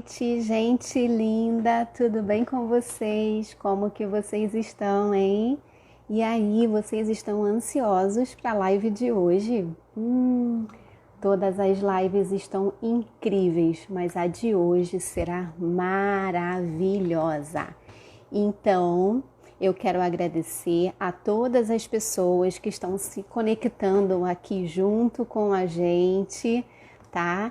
noite, gente linda, tudo bem com vocês? Como que vocês estão, hein? E aí, vocês estão ansiosos para a live de hoje? Todas as lives estão incríveis, mas a de hoje será maravilhosa. Então, eu quero agradecer a todas as pessoas que estão se conectando aqui junto com a gente, tá?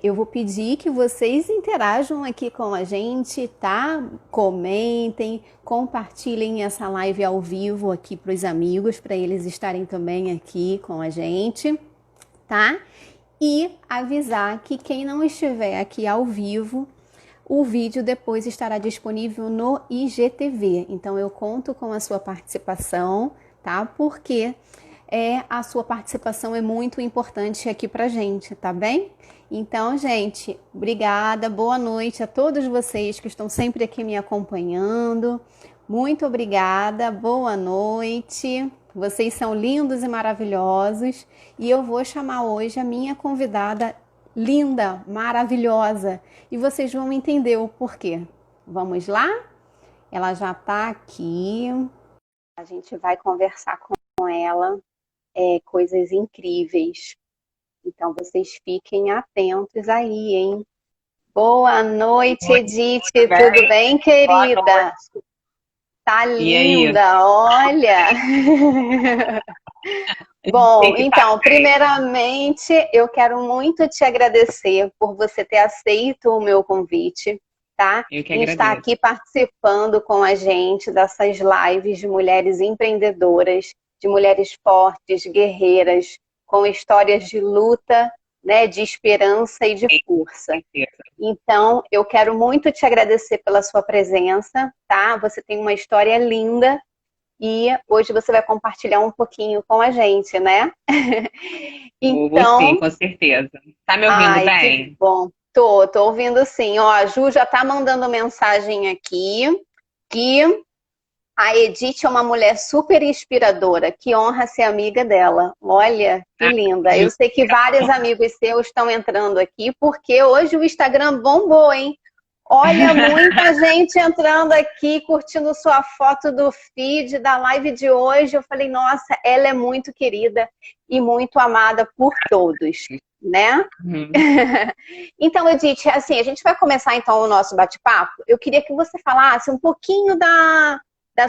Eu vou pedir que vocês interajam aqui com a gente, tá? Comentem, compartilhem essa live ao vivo aqui para os amigos, para eles estarem também aqui com a gente, tá? E avisar que quem não estiver aqui ao vivo, o vídeo depois estará disponível no IGTV. Então eu conto com a sua participação, tá? Porque a sua participação é muito importante aqui pra gente, tá bem? Então, gente, obrigada, boa noite a todos vocês que estão sempre aqui me acompanhando. Muito obrigada, boa noite. Vocês são lindos e maravilhosos. E eu vou chamar hoje a minha convidada linda, maravilhosa. E vocês vão entender o porquê. Vamos lá? Ela já está aqui. A gente vai conversar com ela coisas incríveis. Então vocês fiquem atentos aí, hein? Boa noite, Edith. Tudo bem, querida? Tá linda, olha. Bom, então, primeiramente, eu quero muito te agradecer por você ter aceito o meu convite, tá? Eu que E estar agradeço. aqui participando com a gente dessas lives de mulheres empreendedoras, de mulheres fortes, guerreiras, com histórias de luta, né, de esperança e de força. Então, eu quero muito te agradecer pela sua presença, tá? Você tem uma história linda e hoje você vai compartilhar um pouquinho com a gente, né? Vou sim, Então, com certeza. Tá me ouvindo ai, que bem? bom. Tô ouvindo sim. Ó, a Ju já tá mandando mensagem aqui que a Edith é uma mulher super inspiradora, que honra ser amiga dela. Olha, que Ah, linda. Ju, Eu sei que vários amigos seus estão entrando aqui, porque hoje o Instagram bombou, hein? Olha, muita gente entrando aqui, curtindo sua foto do feed da live de hoje. Eu falei, nossa, ela é muito querida e muito amada por todos, né? Uhum. Então, Edith, assim, a gente vai começar então o nosso bate-papo. Eu queria que você falasse um pouquinho da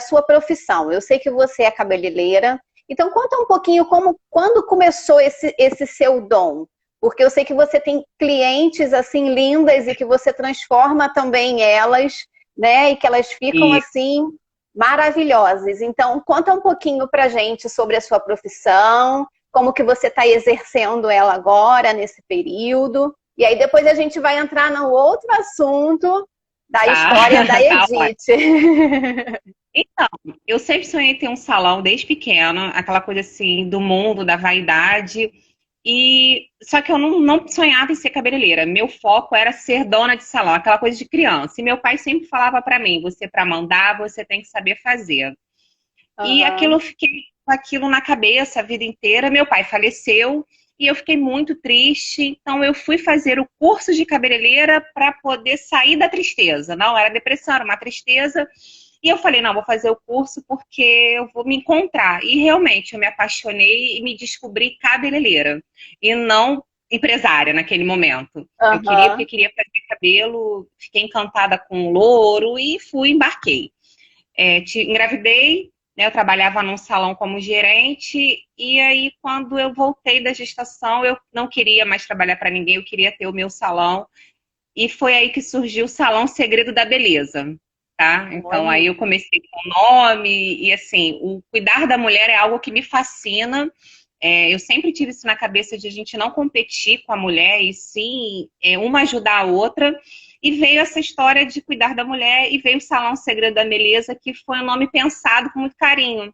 sua profissão. Eu sei que você é cabeleireira, então conta um pouquinho quando começou esse seu dom. Porque eu sei que você tem clientes assim lindas e que você transforma também elas, né? E que elas ficam E assim maravilhosas. Então, conta um pouquinho pra gente sobre a sua profissão, como que você está exercendo ela agora, nesse período. E aí depois a gente vai entrar no outro assunto da tá, história da tá ótimo. Edith. Então, eu sempre sonhei ter um salão desde pequena, aquela coisa assim do mundo, da vaidade. E só que eu não sonhava em ser cabeleireira. Meu foco era ser dona de salão, aquela coisa de criança. E meu pai sempre falava pra mim: você para mandar, você tem que saber fazer. E aquilo Uhum. eu fiquei com aquilo na cabeça a vida inteira. Meu pai faleceu e eu fiquei muito triste. Então eu fui fazer o curso de cabeleireira para poder sair da tristeza. Não era depressão, era uma tristeza. E eu falei, não, vou fazer o curso porque eu vou me encontrar. E realmente eu me apaixonei e me descobri cabeleireira e não empresária naquele momento. Eu queria porque Uhum. queria fazer cabelo, fiquei encantada com louro e fui, embarquei. Engravidei, né, eu trabalhava num salão como gerente, e aí quando eu voltei da gestação, eu não queria mais trabalhar para ninguém, eu queria ter o meu salão, e foi aí que surgiu o Salão Segredo da Beleza, tá? Então aí Olha. eu comecei com o nome, e assim, o cuidar da mulher é algo que me fascina. Eu sempre tive isso na cabeça de a gente não competir com a mulher, e sim, uma ajudar a outra. E veio essa história de cuidar da mulher, e veio o Salão Segredo da Beleza, que foi um nome pensado com muito carinho,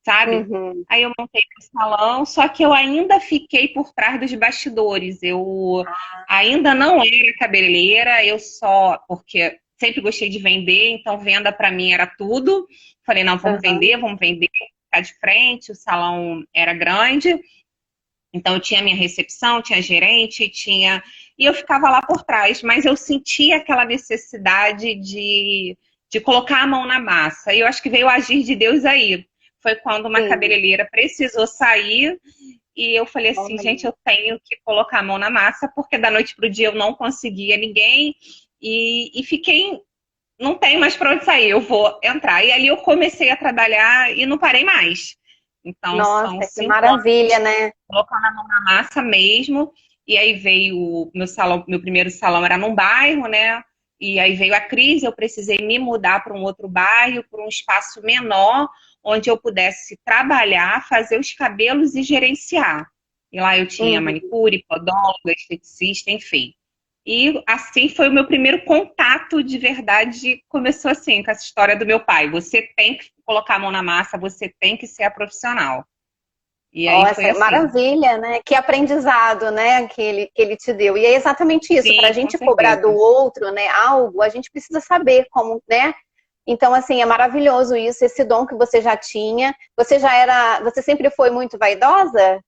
sabe? Uhum. Aí eu montei o salão, só que eu ainda fiquei por trás dos bastidores. Eu ainda não era cabeleireira, eu só, porque sempre gostei de vender, então venda para mim era tudo. Falei, não, Uhum. vamos vender, ficar de frente, o salão era grande. Então, eu tinha minha recepção, tinha gerente, tinha e eu ficava lá por trás, mas eu sentia aquela necessidade de colocar a mão na massa. E eu acho que veio o agir de Deus aí. Foi quando uma Sim. cabeleireira precisou sair e eu falei assim, Olha. gente, eu tenho que colocar a mão na massa, porque da noite pro dia eu não conseguia ninguém e fiquei, não tenho mais para onde sair, eu vou entrar. E ali eu comecei a trabalhar e não parei mais. Então, são Nossa, que 5 anos maravilha, né? colocando a mão na massa mesmo. E aí veio o meu salão, meu primeiro salão era num bairro, né? E aí veio a crise, eu precisei me mudar para um outro bairro, para um espaço menor, onde eu pudesse trabalhar, fazer os cabelos e gerenciar. E lá eu tinha Uhum. manicure, podóloga, esteticista, enfim. E assim foi o meu primeiro contato de verdade. Começou assim, com essa história do meu pai. Você tem que colocar a mão na massa, você tem que ser a profissional. E aí foi Nossa, assim. maravilha, né? Que aprendizado, né, que ele te deu. E é exatamente isso, para a Sim, com gente cobrar do certeza. outro, né, algo, a gente precisa saber como, né? Então, assim, é maravilhoso isso, esse dom que você já tinha. Você já era, você sempre foi muito vaidosa?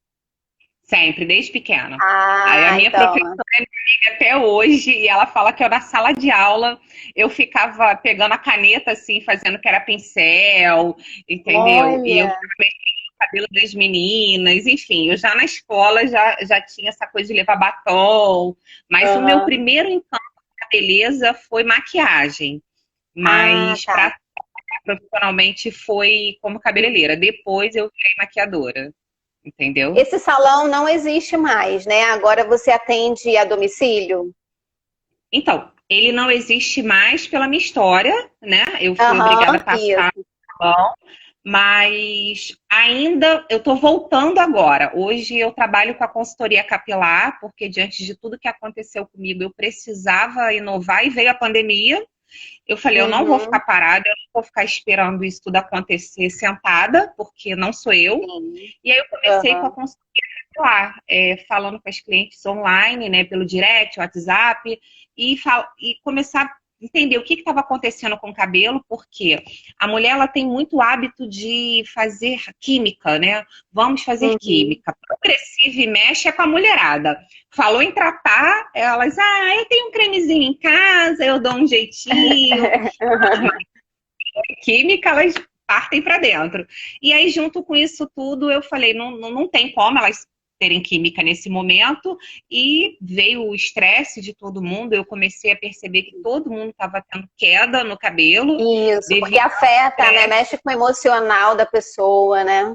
Sempre, desde pequena. Aí a Ah, minha professora então, é minha amiga até hoje, e ela fala que eu na sala de aula eu ficava pegando a caneta assim, fazendo que era pincel, entendeu? E eu olha, cabelo das meninas, enfim, eu já na escola já tinha essa coisa de levar batom, mas o meu aham. primeiro encanto com a beleza foi maquiagem, Ah, mas tá. para profissionalmente foi como cabeleireira. Depois eu virei maquiadora, entendeu? Esse salão não existe mais, né? Agora você atende a domicílio? Então, ele não existe mais pela minha história, né? Eu fui obrigada a Aham, passar isso. mão, mas ainda eu estou voltando agora. Hoje eu trabalho com a consultoria capilar, porque diante de tudo que aconteceu comigo, eu precisava inovar e veio a pandemia. Eu falei, eu não vou ficar Uhum, parada, eu não vou ficar esperando isso tudo acontecer sentada, porque não sou eu. sim. E aí eu comecei com a Aham. consultoria capilar, falando com as clientes online, né, pelo direct, WhatsApp, e começar a entender o que estava acontecendo com o cabelo, porque a mulher ela tem muito hábito de fazer química, né? Vamos fazer Uhum. química. Progressiva e mexe é com a mulherada. Falou em tratar, elas, eu tenho um cremezinho em casa, eu dou um jeitinho. Química, elas partem para dentro. E aí, junto com isso tudo, eu falei, não tem como elas terem química nesse momento, e veio o estresse de todo mundo, eu comecei a perceber que todo mundo estava tendo queda no cabelo, Isso, porque devido ao afeta, né? estresse. Mexe com o emocional da pessoa, né?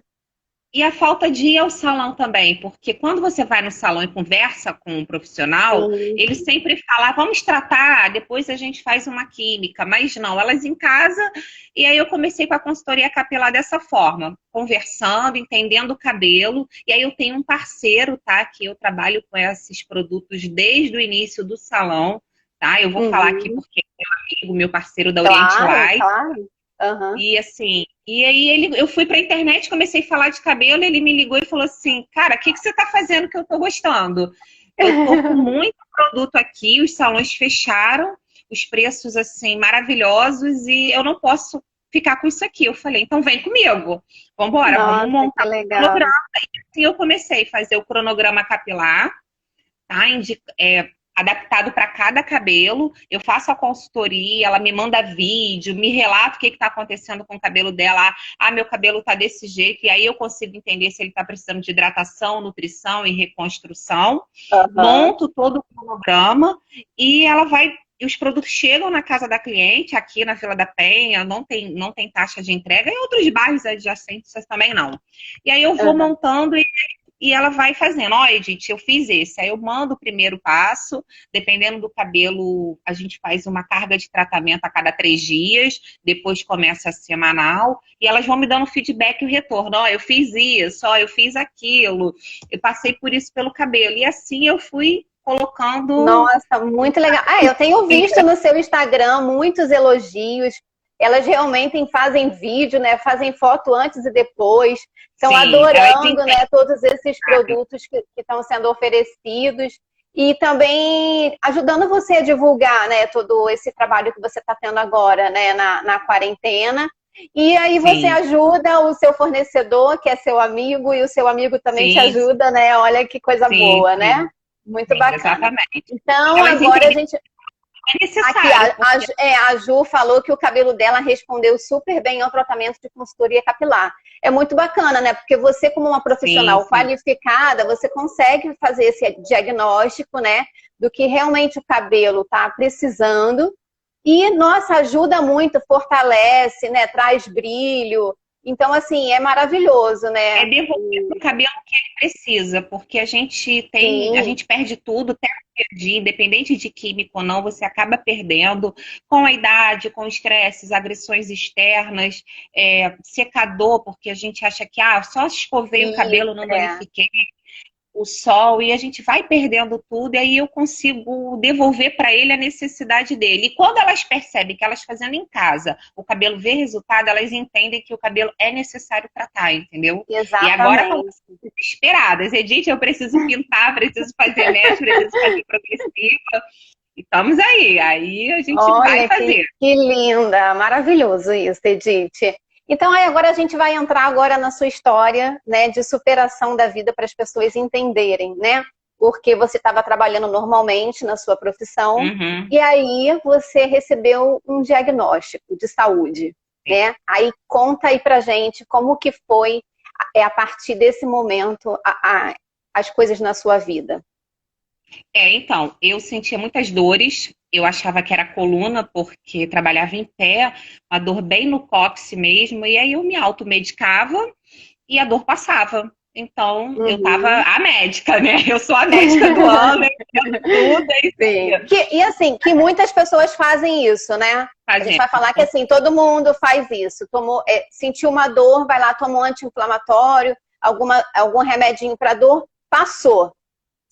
E a falta de ir ao salão também, porque quando você vai no salão e conversa com um profissional, Sim. ele sempre fala, vamos tratar, depois a gente faz uma química, mas não, elas em casa, e aí eu comecei com a consultoria capilar dessa forma, conversando, entendendo o cabelo, e aí eu tenho um parceiro, tá, que eu trabalho com esses produtos desde o início do salão, tá, eu vou falar aqui Uhum. porque é meu amigo, meu parceiro da Oriente Claro, Light, claro. Aham. e assim, e aí eu fui pra internet, comecei a falar de cabelo, ele me ligou e falou assim, cara, o que você tá fazendo que eu tô gostando? Eu tô com muito produto aqui, os salões fecharam, os preços assim maravilhosos e eu não posso ficar com isso aqui. Eu falei, então vem comigo, vamos embora, vamos Nossa, montar que um legal. cronograma. E assim eu comecei a fazer o cronograma capilar, tá? Adaptado para cada cabelo. Eu faço a consultoria, ela me manda vídeo, me relata o que está acontecendo com o cabelo dela. Meu cabelo está desse jeito. E aí eu consigo entender se ele está precisando de hidratação, nutrição e reconstrução. Aham. Monto todo o cronograma e ela vai. E os produtos chegam na casa da cliente, aqui na Vila da Penha, não tem taxa de entrega, em outros bairros adjacentes também não. E aí eu vou Aham. montando e ela vai fazendo, ó, Edith, eu fiz esse. Aí eu mando o primeiro passo, dependendo do cabelo, a gente faz uma carga de tratamento a cada 3 dias, depois começa a semanal, e elas vão me dando feedback e o retorno. Ó, eu fiz isso, ó, eu fiz aquilo, eu passei por isso pelo cabelo. E assim eu fui colocando. Nossa, muito legal. Ah, eu tenho visto no seu Instagram muitos elogios. Elas realmente fazem vídeo, né? Fazem foto antes e depois. Estão Sim, elas adorando, entendem. né? Todos esses produtos que estão sendo oferecidos. E também ajudando você a divulgar, né? Todo esse trabalho que você está tendo agora, né? Na quarentena. E aí você Sim, ajuda o seu fornecedor, que é seu amigo, e o seu amigo também te sim, ajuda, né? Olha que coisa sim, boa, né? sim. Muito bacana. Exatamente. Então, Elas agora a entendem gente. que é Aqui, necessário, porque a Ju falou que o cabelo dela respondeu super bem ao tratamento de consultoria capilar. É muito bacana, né? Porque você, como uma sim, profissional sim. qualificada, você consegue fazer esse diagnóstico, né? Do que realmente o cabelo está precisando. E, nossa, ajuda muito, fortalece, né? Traz brilho. Então, assim, é maravilhoso, É né? devolver o cabelo que ele precisa, porque a Sim, gente perde tudo, até perdi, independente de químico ou não, você acaba perdendo com a idade, com estresses, agressões externas, secador, porque a gente acha que só escovei o isso, cabelo, não é. danifiquei o sol, e a gente vai perdendo tudo, e aí eu consigo devolver para ele a necessidade dele. E quando elas percebem que elas fazendo em casa, o cabelo vê resultado, elas entendem que o cabelo é necessário tratar, entendeu? E agora estão Exatamente. desesperadas. Edith, eu preciso pintar, preciso fazer mecha, preciso fazer progressiva. E estamos aí. Aí a gente vai Olha, fazer. que linda, maravilhoso isso, Edith. Então, aí agora a gente vai entrar agora na sua história, né, de superação da vida para as pessoas entenderem, né? Porque você estava trabalhando normalmente na sua profissão Uhum. e aí você recebeu um diagnóstico de saúde, né? Aí conta aí pra gente como que foi a partir desse momento as coisas na sua vida. Então, eu sentia muitas dores, eu achava que era coluna, porque trabalhava em pé, uma dor bem no cóccix mesmo, e aí eu me automedicava e a dor passava. Então, eu tava Uhum. a médica, né? Eu sou a médica do ano, entendo tudo, é isso Sim. aí. E assim, que muitas pessoas fazem isso, né? A gente Fazendo. vai falar que assim, todo mundo faz isso. Tomou, sentiu uma dor, vai lá, toma um anti-inflamatório, algum remedinho para dor, passou.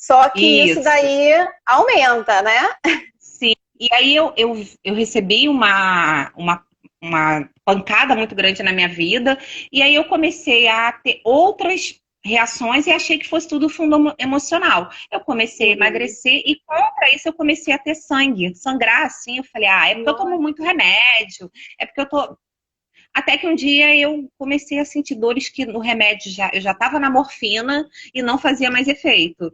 Só que isso Isso. daí aumenta, né? Sim. E aí eu recebi uma pancada muito grande na minha vida, e aí eu comecei a ter outras reações e achei que fosse tudo fundo emocional. Eu comecei a Uhum. emagrecer e contra isso eu comecei a ter sangue, sangrar assim. Eu falei, é porque eu tomo Nossa. muito remédio, é porque eu tô. Até que um dia eu comecei a sentir dores que no remédio eu já estava na morfina e não fazia mais efeito.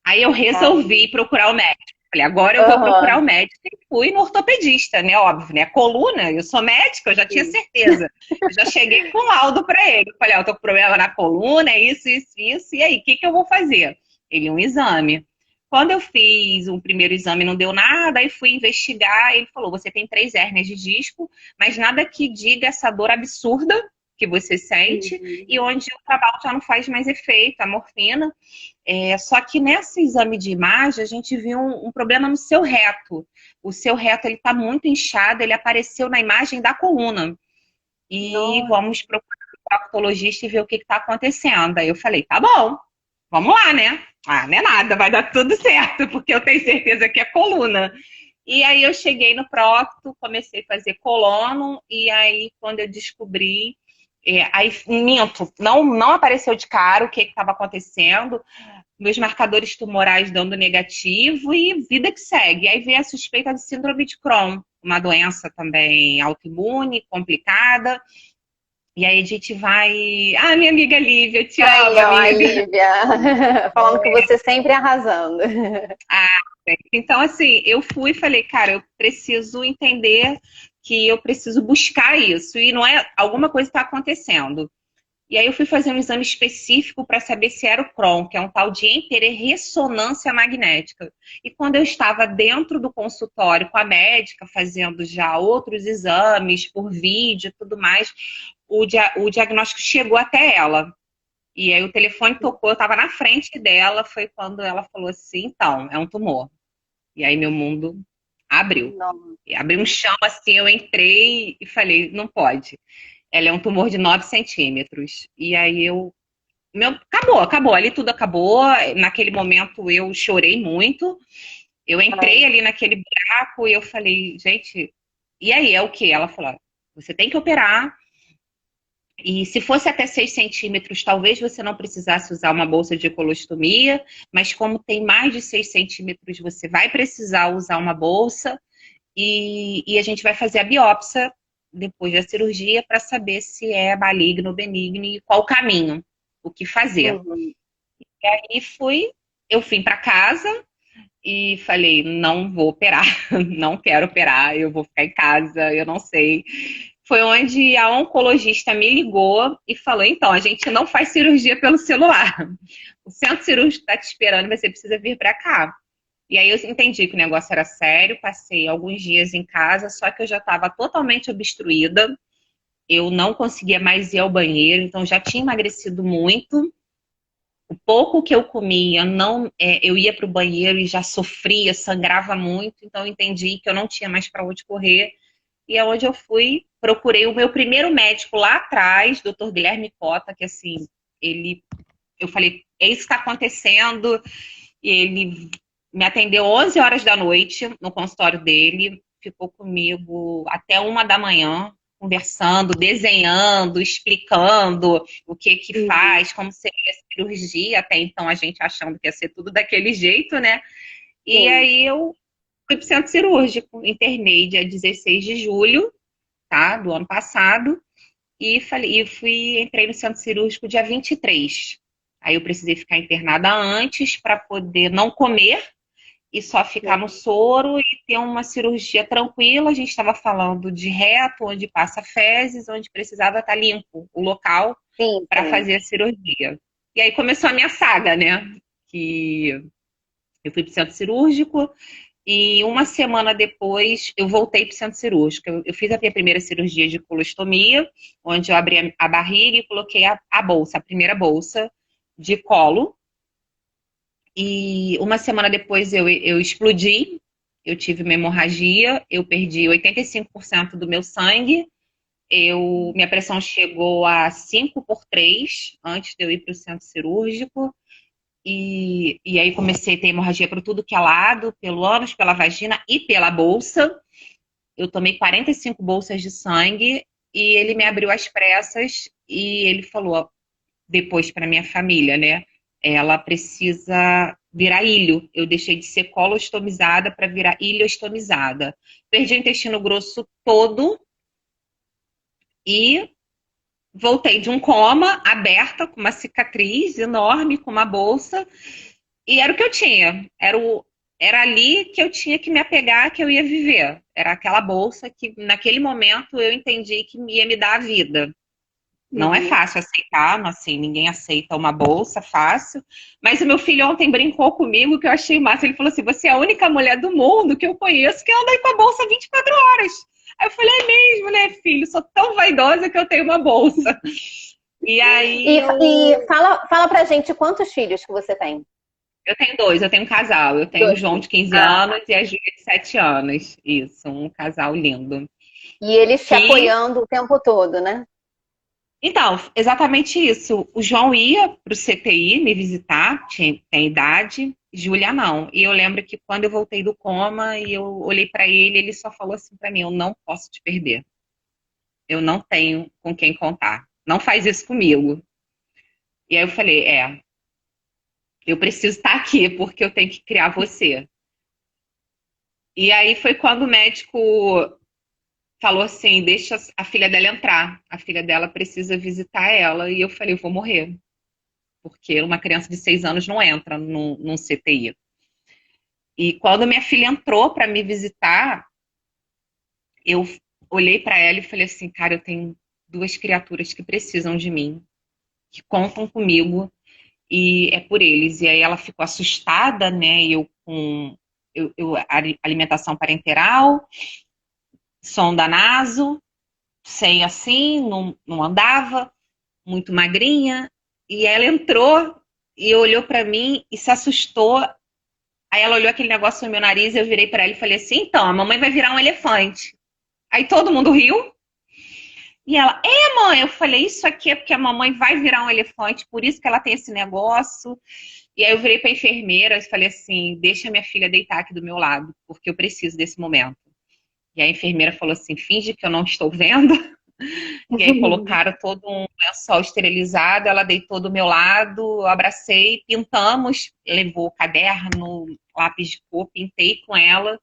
Aí eu Caramba. resolvi procurar o médico. Falei, agora eu vou procurar Aham. o médico e fui no ortopedista, né? Óbvio, né? Coluna, eu sou médica, eu já tinha Sim. certeza. Eu já cheguei com laudo para ele. Falei, eu tô com problema na coluna, é isso, isso, isso. E aí, o que que eu vou fazer? Ele, um exame. Quando eu fiz um primeiro exame, não deu nada, aí fui investigar. Ele falou: você tem 3 hérnias de disco, mas nada que diga essa dor absurda que você sente, Uhum. e onde o trabalho já não faz mais efeito, a morfina. Só que nesse exame de imagem, a gente viu um problema no seu reto. O seu reto ele está muito inchado, ele apareceu na imagem da coluna. E Nossa. vamos procurar o proctologista e ver o que está acontecendo. Aí eu falei, tá bom, vamos lá, né? Não é nada, vai dar tudo certo, porque eu tenho certeza que é coluna. E aí eu cheguei no procto, comecei a fazer colono, e aí quando eu descobri, aí minto, não apareceu de cara o que estava acontecendo, meus marcadores tumorais dando negativo e vida que segue. Aí veio a suspeita de síndrome de Crohn, uma doença também autoimune, complicada. E aí a gente vai. Minha amiga Lívia, eu te amo, Aí, ó, a amiga. Lívia, falando que você sempre arrasando. Ah, então, assim, eu fui e falei, cara, eu preciso entender que eu preciso buscar isso. E não é. Alguma coisa está acontecendo. E aí eu fui fazer um exame específico para saber se era o Crohn, que é um tal de ressonância magnética. E quando eu estava dentro do consultório com a médica, fazendo já outros exames por vídeo e tudo mais, o diagnóstico chegou até ela. E aí o telefone tocou, eu estava na frente dela, foi quando ela falou assim, então, é um tumor. E aí meu mundo abriu. Não. E abriu um chão assim, eu entrei e falei, não pode. Ela é um tumor de 9 centímetros. E aí acabou, ali tudo acabou. Naquele momento eu chorei muito. Eu entrei Ai, ali naquele buraco e eu falei, gente, e aí é o que? Ela falou, você tem que operar. E se fosse até 6 centímetros, talvez você não precisasse usar uma bolsa de colostomia, mas como tem mais de 6 centímetros, você vai precisar usar uma bolsa e a gente vai fazer a biópsia depois da cirurgia para saber se é maligno ou benigno e qual o caminho, o que fazer. uhum. E aí fui. eu vim para casa e falei, não vou operar, não quero operar, eu vou ficar em casa, eu não sei. Foi onde a oncologista me ligou e falou, então, a gente não faz cirurgia pelo celular. O centro cirúrgico está te esperando, você precisa vir para cá. E aí eu entendi que o negócio era sério, passei alguns dias em casa, só que eu já estava totalmente obstruída, eu não conseguia mais ir ao banheiro, então já tinha emagrecido muito. O pouco que eu comia, não, eu ia para o banheiro e já sofria, sangrava muito, então eu entendi que eu não tinha mais para onde correr. E é onde eu fui, procurei o meu primeiro médico lá atrás, doutor Guilherme Cota, que assim, eu falei, é isso que está acontecendo, e ele me atendeu 11 horas da noite no consultório dele, ficou comigo até 1 da manhã, conversando, desenhando, explicando o que que faz, como seria a cirurgia, até então a gente achando que ia ser tudo daquele jeito, né? E aí eu fui para o centro cirúrgico, internei dia 16 de julho, tá, do ano passado, entrei no centro cirúrgico dia 23. Aí eu precisei ficar internada antes para poder não comer e só ficar no soro e ter uma cirurgia tranquila. A gente estava falando de reto, onde passa fezes, onde precisava estar limpo o local para fazer a cirurgia. E aí começou a minha saga, né? Que eu fui para o centro cirúrgico e 1 semana depois eu voltei para o centro cirúrgico. Eu fiz a minha primeira cirurgia de colostomia, onde eu abri a barriga e coloquei a bolsa, a primeira bolsa de colo. E 1 semana depois eu explodi, eu tive uma hemorragia, eu perdi 85% do meu sangue, minha pressão chegou a 5/3 antes de eu ir para o centro cirúrgico. E aí comecei a ter hemorragia por tudo que é lado, pelo ânus, pela vagina e pela bolsa. Eu tomei 45 bolsas de sangue e ele me abriu às pressas e ele falou depois para minha família, né? Ela precisa virar ilho. Eu deixei de ser colostomizada para virar ilhostomizada. Perdi o intestino grosso todo e voltei de um coma aberta, com uma cicatriz enorme, com uma bolsa. E era o que eu tinha. Era ali que eu tinha que me apegar, que eu ia viver. Era aquela bolsa que, naquele momento, eu entendi que ia me dar a vida. Não é fácil aceitar, assim, ninguém aceita uma bolsa fácil. Mas o meu filho ontem brincou comigo, que eu achei massa. Ele falou assim, você é a única mulher do mundo que eu conheço que anda aí com a bolsa 24 horas. Aí eu falei, é mesmo, né, filho? Sou tão vaidosa que eu tenho uma bolsa. E aí E fala pra gente quantos filhos que você tem. eu tenho dois, eu tenho um casal. Eu tenho o João de 15 anos e a Júlia de 7 anos. Isso, um casal lindo. E eles se apoiando o tempo todo, né? Então, exatamente isso. O João ia para o CTI me visitar, tem idade, Júlia não. E eu lembro que quando eu voltei do coma e eu olhei para ele, ele só falou assim para mim: eu não posso te perder. Eu não tenho com quem contar. Não faz isso comigo. E aí eu falei: eu preciso estar aqui porque eu tenho que criar você. E aí foi quando o médico falou assim: deixa a filha dela entrar. A filha dela precisa visitar ela. E eu falei: eu vou morrer. Porque uma criança de 6 anos não entra num CTI. E quando minha filha entrou para me visitar, eu olhei para ela e falei assim, cara, eu tenho duas criaturas que precisam de mim, que contam comigo, e é por eles. E aí ela ficou assustada, né? Alimentação parenteral, sonda naso, sem assim, não andava, muito magrinha. E ela entrou e olhou para mim e se assustou. Aí ela olhou aquele negócio no meu nariz e eu virei para ela e falei assim, então, a mamãe vai virar um elefante. Aí todo mundo riu. E ela, mãe, eu falei, isso aqui é porque a mamãe vai virar um elefante, por isso que ela tem esse negócio. E aí eu virei para a enfermeira e falei assim, deixa minha filha deitar aqui do meu lado, porque eu preciso desse momento. E a enfermeira falou assim, finge que eu não estou vendo. E aí colocaram todo um lençol esterilizado, ela deitou do meu lado, eu abracei, pintamos, levou caderno, lápis de cor, pintei com ela.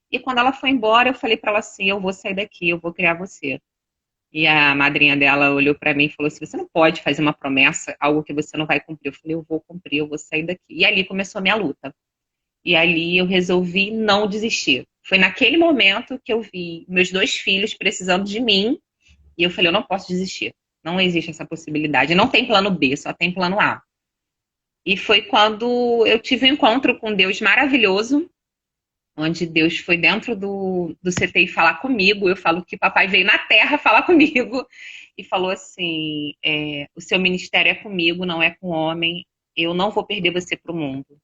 E quando ela foi embora, eu falei para ela assim, eu vou sair daqui, eu vou criar você. E a madrinha dela olhou para mim e falou assim: você não pode fazer uma promessa, algo que você não vai cumprir. Eu falei: eu vou cumprir, eu vou sair daqui. E ali começou a minha luta. E ali eu resolvi não desistir. Foi naquele momento que eu vi meus 2 filhos precisando de mim. E eu falei: eu não posso desistir. Não existe essa possibilidade. Não tem plano B, só tem plano A. E foi quando eu tive um encontro com Deus maravilhoso, onde Deus foi dentro do CTI falar comigo. Eu falo que papai veio na terra falar comigo e falou assim: o seu ministério é comigo, não é com homem. Eu não vou perder você para o mundo.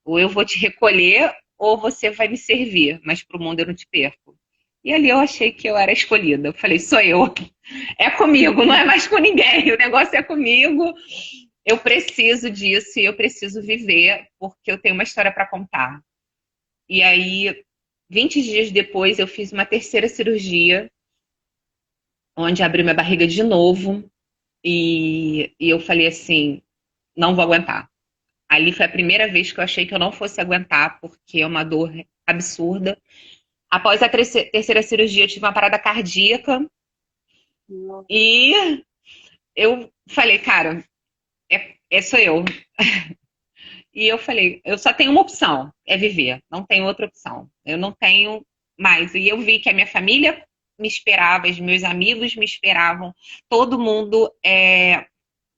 Ou eu vou te recolher, ou você vai me servir, mas para o mundo eu não te perco. E ali eu achei que eu era escolhida. Eu falei: sou eu. É comigo, não é mais com ninguém. O negócio é comigo. Eu preciso disso e eu preciso viver, porque eu tenho uma história para contar. E aí, 20 dias depois, eu fiz uma terceira cirurgia, onde abriu minha barriga de novo. E eu falei assim: não vou aguentar. Ali foi a primeira vez que eu achei que eu não fosse aguentar, porque é uma dor absurda. Após a terceira cirurgia, eu tive uma parada cardíaca. E eu falei: cara, sou eu. E eu falei: eu só tenho uma opção, é viver. Não tenho outra opção. Eu não tenho mais. E eu vi que a minha família me esperava, os meus amigos me esperavam, todo mundo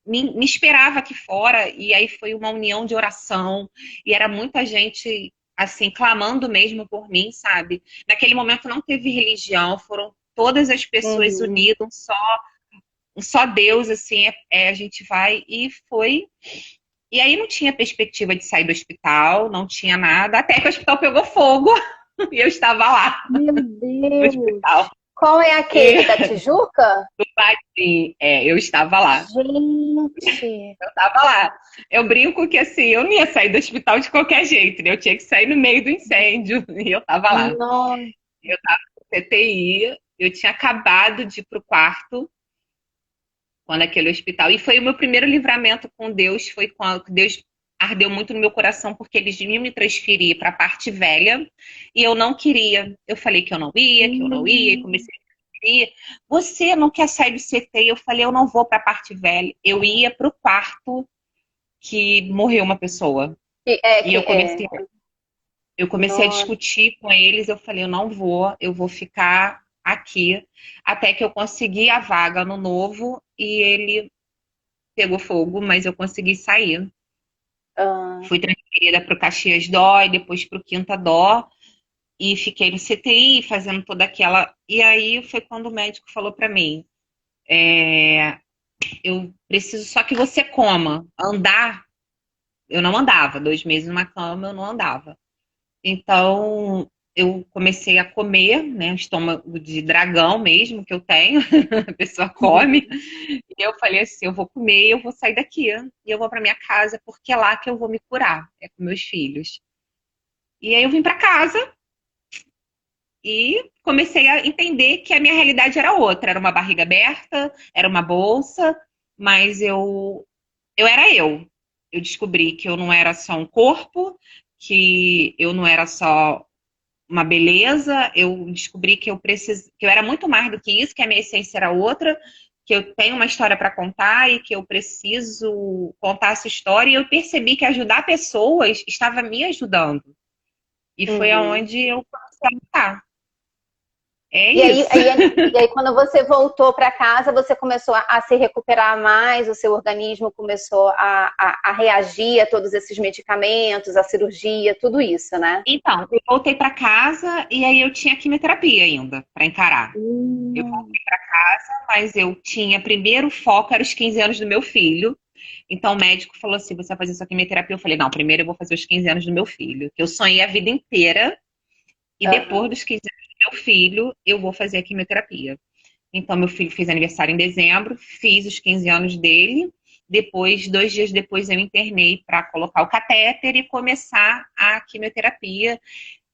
me esperava aqui fora. E aí foi uma união de oração. E era muita gente, assim, clamando mesmo por mim, sabe? Naquele momento não teve religião, foram todas as pessoas unidas, um só Deus, assim, a gente vai. E foi. E aí não tinha perspectiva de sair do hospital, não tinha nada, até que o hospital pegou fogo e eu estava lá Meu no Deus! hospital. Qual é aquele da Tijuca? Do Patim, eu estava lá. Gente! Eu estava lá. Eu brinco que assim, eu não ia sair do hospital de qualquer jeito, né? Eu tinha que sair no meio do incêndio e eu estava lá. Nossa! Eu estava no CTI, eu tinha acabado de ir para o quarto quando aquele hospital. E foi o meu primeiro livramento com Deus, foi quando Deus ardeu muito no meu coração, porque eles iam me transferir para a parte velha, e eu não queria. Eu falei que eu não ia, e comecei a transferir. Você não quer sair do CT? Eu falei: eu não vou para a parte velha. Eu ia para o quarto que morreu uma pessoa. E eu comecei a Nossa. discutir com eles. Eu falei: eu vou ficar aqui, até que eu consegui a vaga no novo, e ele pegou fogo, mas eu consegui sair. Fui transferida para o Caxias Dó e depois para o Quinta Dó, e fiquei no CTI fazendo toda aquela. E aí foi quando o médico falou para mim: eu preciso só que você coma. Andar, eu não andava. 2 meses numa cama, eu não andava. Então eu comecei a comer, né? Estômago de dragão mesmo que eu tenho, a pessoa come. E eu falei assim: eu vou comer, eu vou sair daqui e eu vou para minha casa, porque é lá que eu vou me curar, é com meus filhos. E aí eu vim para casa e comecei a entender que a minha realidade era outra, era uma barriga aberta, era uma bolsa, mas eu era eu. Eu descobri que eu não era só um corpo, que eu não era só uma beleza. Eu descobri que que eu era muito mais do que isso, que a minha essência era outra, que eu tenho uma história para contar e que eu preciso contar essa história. E eu percebi que ajudar pessoas estava me ajudando. E foi aonde eu comecei a lutar. É E aí, isso. quando você voltou para casa, você começou a se recuperar mais, o seu organismo começou a reagir a todos esses medicamentos, a cirurgia, tudo isso, né? Então, eu voltei para casa e aí eu tinha quimioterapia ainda para encarar. Eu voltei para casa, mas eu tinha primeiro foco era os 15 anos do meu filho. Então o médico falou assim: você vai fazer sua quimioterapia? Eu falei: não, primeiro eu vou fazer os 15 anos do meu filho, que eu sonhei a vida inteira, e depois dos 15 anos do meu filho, eu vou fazer a quimioterapia. Então meu filho fez aniversário em dezembro, fiz os 15 anos dele. Depois, 2 dias depois, eu internei para colocar o catéter e começar a quimioterapia,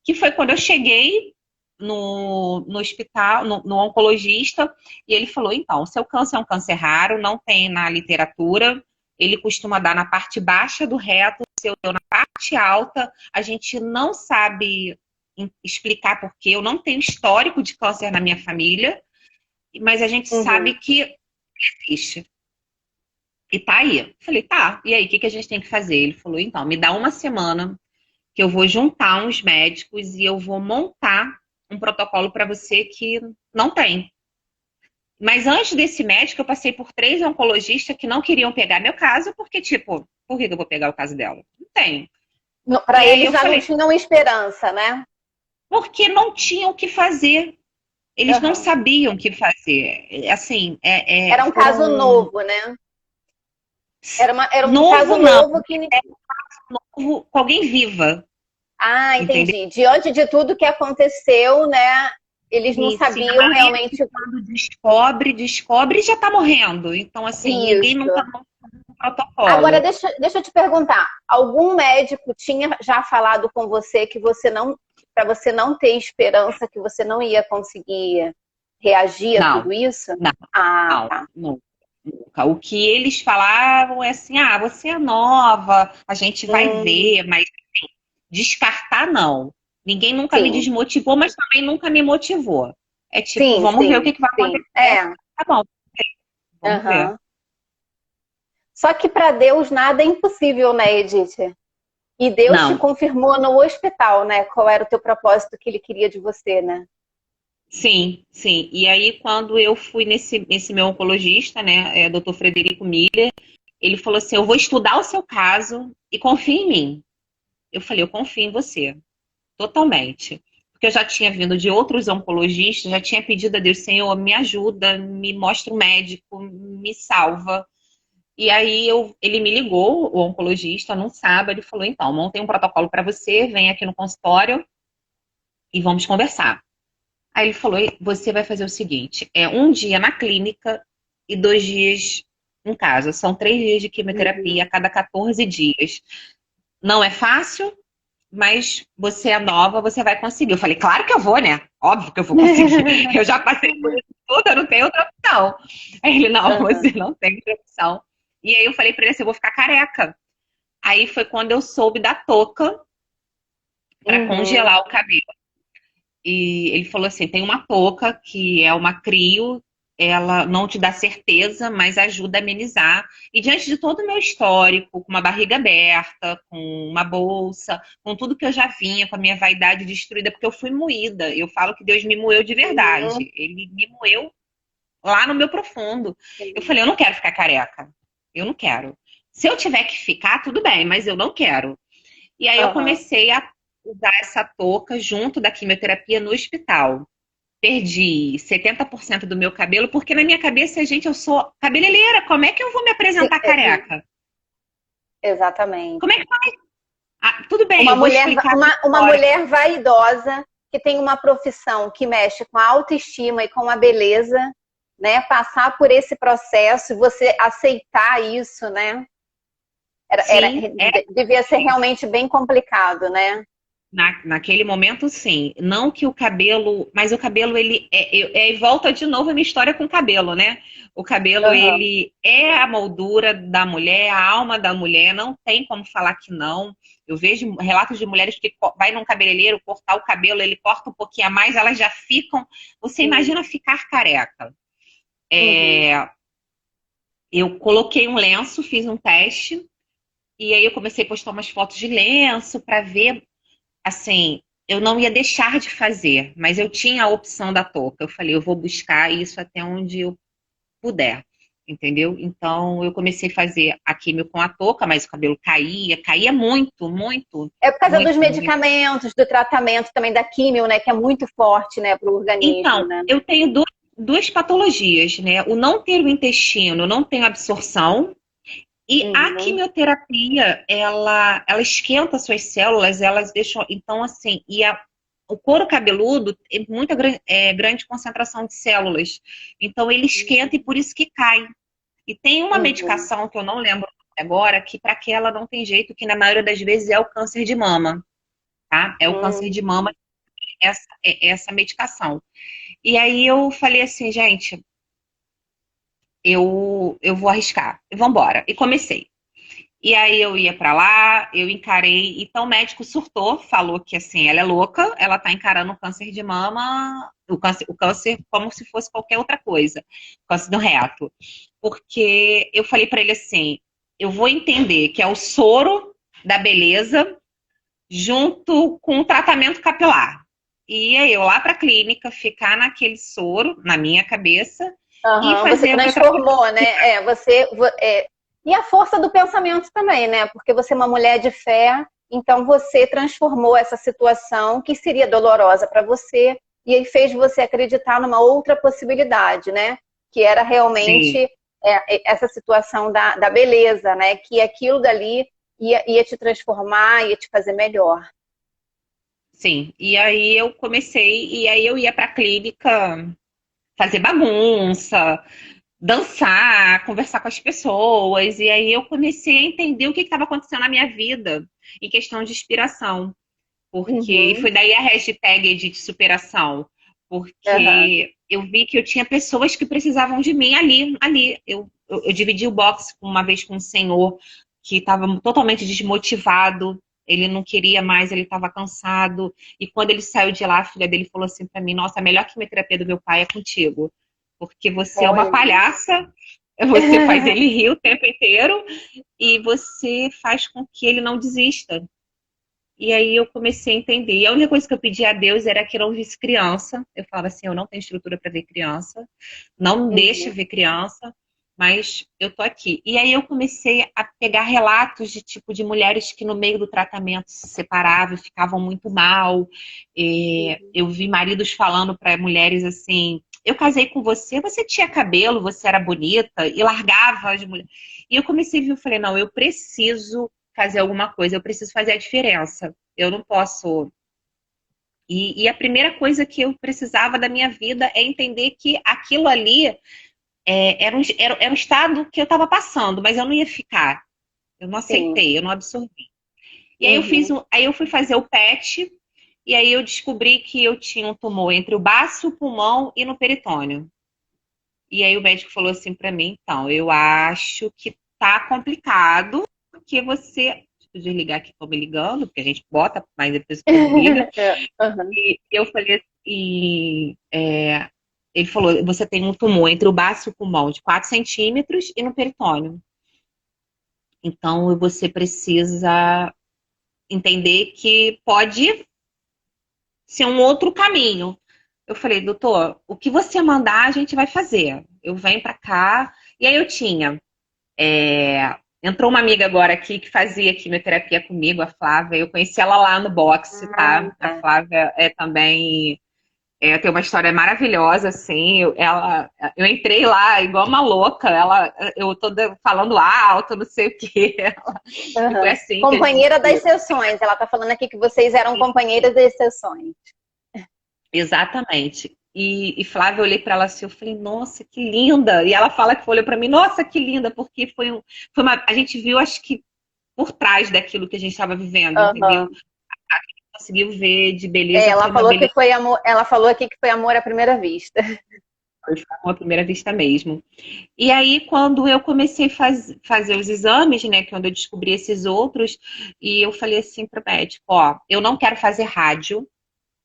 que foi quando eu cheguei no hospital, no oncologista, e ele falou: então, o seu câncer é um câncer raro, não tem na literatura, ele costuma dar na parte baixa do reto, o seu deu na parte alta, a gente não sabe explicar porque eu não tenho histórico de câncer na minha família, mas a gente sabe que existe. E tá aí. Eu falei, tá, e aí, o que a gente tem que fazer? Ele falou, então, me dá uma semana que eu vou juntar uns médicos e eu vou montar um protocolo para você que não tem. Mas antes desse médico, eu passei por 3 oncologistas que não queriam pegar meu caso, porque, tipo, por que eu vou pegar o caso dela? Não tem. Para E aí eles eu já falei, não tinham esperança, né? porque não tinham o que fazer. Eles não sabiam o que fazer. Assim, Era um caso foram novo, né? Era um caso novo não, novo que. novo com alguém viva, Ah, entendeu? entendi. Diante de tudo que aconteceu, né? Eles não E se sabiam realmente quando descobre e já tá morrendo. Então, assim, ninguém isso. nunca montou um Agora, protocolo. deixa eu te perguntar. Algum médico tinha já falado com você que você não, para você não ter esperança, que você não ia conseguir reagir a Não, tudo isso? não, Ah, não, tá. nunca. O que eles falavam é assim, você é nova, a gente vai Hum, ver, mas descartar não. Ninguém nunca me sim, desmotivou, mas também nunca me motivou. É tipo, sim, vamos ver o sim, que vai sim. acontecer. Tá bom, vamos ver. Aham. Só que para Deus nada é impossível, né, Edith? E Deus te Não, confirmou no hospital, né? Qual era o teu propósito que ele queria de você, né? sim, sim. E aí, quando eu fui nesse meu oncologista, né, Dr. Frederico Miller, ele falou assim: eu vou estudar o seu caso e confia em mim. Eu falei: eu confio em você, totalmente. Porque eu já tinha vindo de outros oncologistas, já tinha pedido a Deus, Senhor, me ajuda, me mostra um médico, me salva. E aí ele me ligou, o oncologista, num sábado, e falou: então, montei um protocolo para você, vem aqui no consultório e vamos conversar. Aí ele falou: você vai fazer o seguinte: é um dia na clínica e 2 dias em casa. São 3 dias de quimioterapia a cada 14 dias. Não é fácil, mas você é nova, você vai conseguir. Eu falei: claro que eu vou, né? Óbvio que eu vou conseguir. Eu já passei por isso tudo, eu não tenho outra opção. Aí ele: não, Aham. você não tem outra opção. E aí eu falei pra ele assim: eu vou ficar careca. Aí foi quando eu soube da touca para Uhum. congelar o cabelo. E ele falou assim: tem uma touca que é uma crio, ela não te dá certeza, mas ajuda a amenizar. E diante de todo o meu histórico, com uma barriga aberta, com uma bolsa, com tudo que eu já vinha, com a minha vaidade destruída, porque eu fui moída. Eu falo que Deus me moeu de Uhum. verdade. Ele me moeu lá no meu profundo. Eu Sim. falei: eu não quero ficar careca. Eu não quero. Se eu tiver que ficar, tudo bem, mas eu não quero. E aí eu Aham. comecei a usar essa touca junto da quimioterapia no hospital. Perdi 70% do meu cabelo, porque na minha cabeça, gente, eu sou cabeleireira. Como é que eu vou me Sim, apresentar careca? Como é exatamente. que tudo bem, eu vou explicar a minha Uma história. mulher vaidosa que tem uma profissão que mexe com a autoestima e com a beleza, né? Passar por esse processo e você aceitar isso, né? Sim, Devia ser realmente bem complicado, né? naquele momento, sim. Não que o cabelo, mas o cabelo, ele e volta de novo a minha história com o cabelo, né? O cabelo, Aham. ele é a moldura da mulher, a alma da mulher, não tem como falar que não. Eu vejo relatos de mulheres que vai num cabeleireiro cortar o cabelo, ele corta um pouquinho a mais, elas já ficam. Você Sim. imagina ficar careca. Uhum. Eu coloquei um lenço, fiz um teste, e aí eu comecei a postar umas fotos de lenço para ver. Assim, eu não ia deixar de fazer, mas eu tinha a opção da touca. Eu falei: eu vou buscar isso até onde eu puder, entendeu? Então eu comecei a fazer a químio com a touca, mas o cabelo caía muito, muito, É por causa dos muito, muito. medicamentos, do tratamento também da químio, né? Que é muito forte, né, para o organismo, Então, né? eu tenho duas patologias, né? O não ter o intestino, não tenho absorção. E a Uhum. quimioterapia, ela esquenta suas células, elas deixam. Então, assim, o couro cabeludo tem muita grande concentração de células. Então, ele esquenta e por isso que cai. E tem uma Uhum. medicação que eu não lembro agora, que para aquela não tem jeito, que na maioria das vezes é o câncer de mama, tá? É o câncer de mama, Uhum. essa medicação. E aí eu falei assim, gente, eu vou arriscar, vamos embora. E comecei. E aí eu ia pra lá, eu encarei, então o médico surtou, falou que assim, ela é louca, ela tá encarando o câncer de mama, o câncer como se fosse qualquer outra coisa, câncer do reto. Porque eu falei pra ele assim, eu vou entender que é o soro da beleza junto com o tratamento capilar. E ia eu lá pra clínica, ficar naquele soro, na minha cabeça, e Aham, você fazer o meu tratamento. transformou, né? E a força do pensamento também, né? Porque você é uma mulher de fé, então você transformou essa situação que seria dolorosa para você e aí fez você acreditar numa outra possibilidade, né? Que era realmente Sim. essa situação da beleza, né? Que aquilo dali ia te transformar, ia te fazer melhor. Sim, e aí eu comecei, e aí eu ia pra clínica fazer bagunça, dançar, conversar com as pessoas, e aí eu comecei a entender o que estava acontecendo na minha vida em questão de inspiração, porque Uhum, foi daí a hashtag Edith Superação, aham. porque eu vi que eu tinha pessoas que precisavam de mim ali. Eu dividi o box uma vez com um senhor que estava totalmente desmotivado, ele não queria mais, ele estava cansado. E quando ele saiu de lá, a filha dele falou assim para mim: Nossa, a melhor quimioterapia do meu pai é contigo, porque você é uma Olha. palhaça, você faz ele rir o tempo inteiro e você faz com que ele não desista. E aí eu comecei a entender. E a única coisa que eu pedi a Deus era que eu não visse criança. Eu falava assim, eu não tenho estrutura para ver criança, não me deixe Uhum. ver criança, mas eu tô aqui. E aí eu comecei a pegar relatos de tipo de mulheres que no meio do tratamento se separavam e ficavam muito mal. E eu vi maridos falando para mulheres assim: eu casei com você, você tinha cabelo, você era bonita, e largava as mulheres. E eu comecei a ver, eu falei, não, eu preciso fazer alguma coisa, eu preciso fazer a diferença. Eu não posso. E a primeira coisa que eu precisava da minha vida é entender que aquilo ali era um estado que eu estava passando, mas eu não ia ficar. Eu não Sim. aceitei, eu não absorvi. E aí Uhum. aí eu fui fazer o PET, e aí eu descobri que eu tinha um tumor entre o baço, o pulmão e no peritônio. E aí o médico falou assim para mim, então, eu acho que tá complicado, porque você. Deixa eu desligar aqui, tô me ligando, porque a gente bota, mas depois o povo liga. Uhum. E eu falei assim, ele falou, você tem um tumor entre o baço e o pulmão de 4 centímetros e no peritônio. Então você precisa entender que pode ser um outro caminho. Eu falei, doutor, o que você mandar a gente vai fazer. Eu venho para cá. E aí eu tinha. Entrou uma amiga agora aqui que fazia quimioterapia comigo, a Flávia. Eu conheci ela lá no boxe, Ah, tá? A tá. Flávia é também tem uma história maravilhosa, assim. Eu entrei lá igual uma louca. Eu tô falando alto, não sei o quê. E foi Uhum. assim que a Companheira das gente. sessões. Ela tá falando aqui que vocês eram companheiras das sessões. Exatamente. E Flávia, eu olhei para ela assim, eu falei, nossa, que linda. E ela fala que olhou para mim, nossa, que linda, porque a gente viu, acho que por trás daquilo que a gente estava vivendo, entendeu? Uhum. Conseguiu ver de É, beleza, ela foi uma falou que beleza. foi amor, ela falou aqui que foi amor à primeira vista. Foi uma primeira vista mesmo. E aí, quando eu comecei a fazer os exames, né, quando eu descobri esses outros, e eu falei assim para o médico, ó, eu não quero fazer rádio,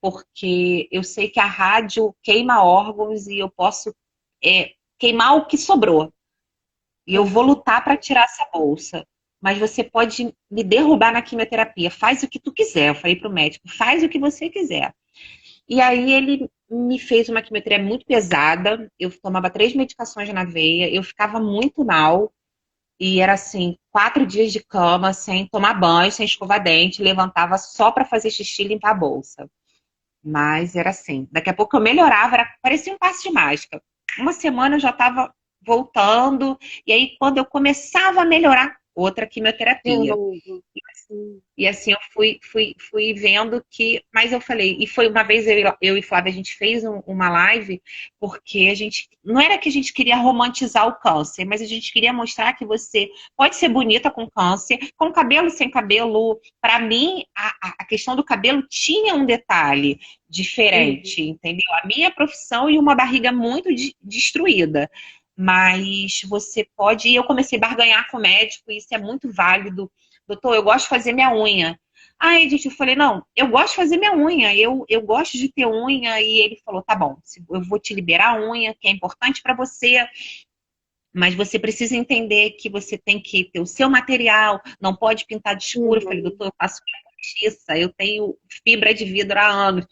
porque eu sei que a rádio queima órgãos e eu posso queimar o que sobrou. E eu vou Uhum. lutar para tirar essa bolsa. Mas você pode me derrubar na quimioterapia. Faz o que tu quiser. Eu falei pro médico, faz o que você quiser. E aí ele me fez uma quimioterapia muito pesada. Eu tomava 3 medicações na veia. Eu ficava muito mal. E era assim, 4 dias de cama, sem tomar banho, sem escovar dente. Levantava só para fazer xixi e limpar a bolsa. Mas era assim. Daqui a pouco eu melhorava. Parecia um passo de mágica. Uma semana eu já estava voltando. E aí, quando eu começava a melhorar, outra De quimioterapia. novo. Hum. E assim eu fui vendo que. Mas eu falei, e foi uma vez eu e Flávia, a gente fez uma live, porque a gente. Não era que a gente queria romantizar o câncer, mas a gente queria mostrar que você pode ser bonita com câncer, com cabelo sem cabelo. Para mim, a questão do cabelo tinha um detalhe Uhum. diferente, entendeu? A minha profissão e uma barriga muito destruída. mas você pode... E eu comecei a barganhar com o médico, e isso é muito válido. Doutor, eu gosto de fazer minha unha. Aí, Edith, eu falei, não, eu gosto de fazer minha unha, eu gosto de ter unha. E ele falou, tá bom, eu vou te liberar a unha, que é importante para você, mas você precisa entender que você tem que ter o seu material, não pode pintar de escuro. Eu falei, Uhum. doutor, eu faço unha postiça, eu tenho fibra de vidro há anos.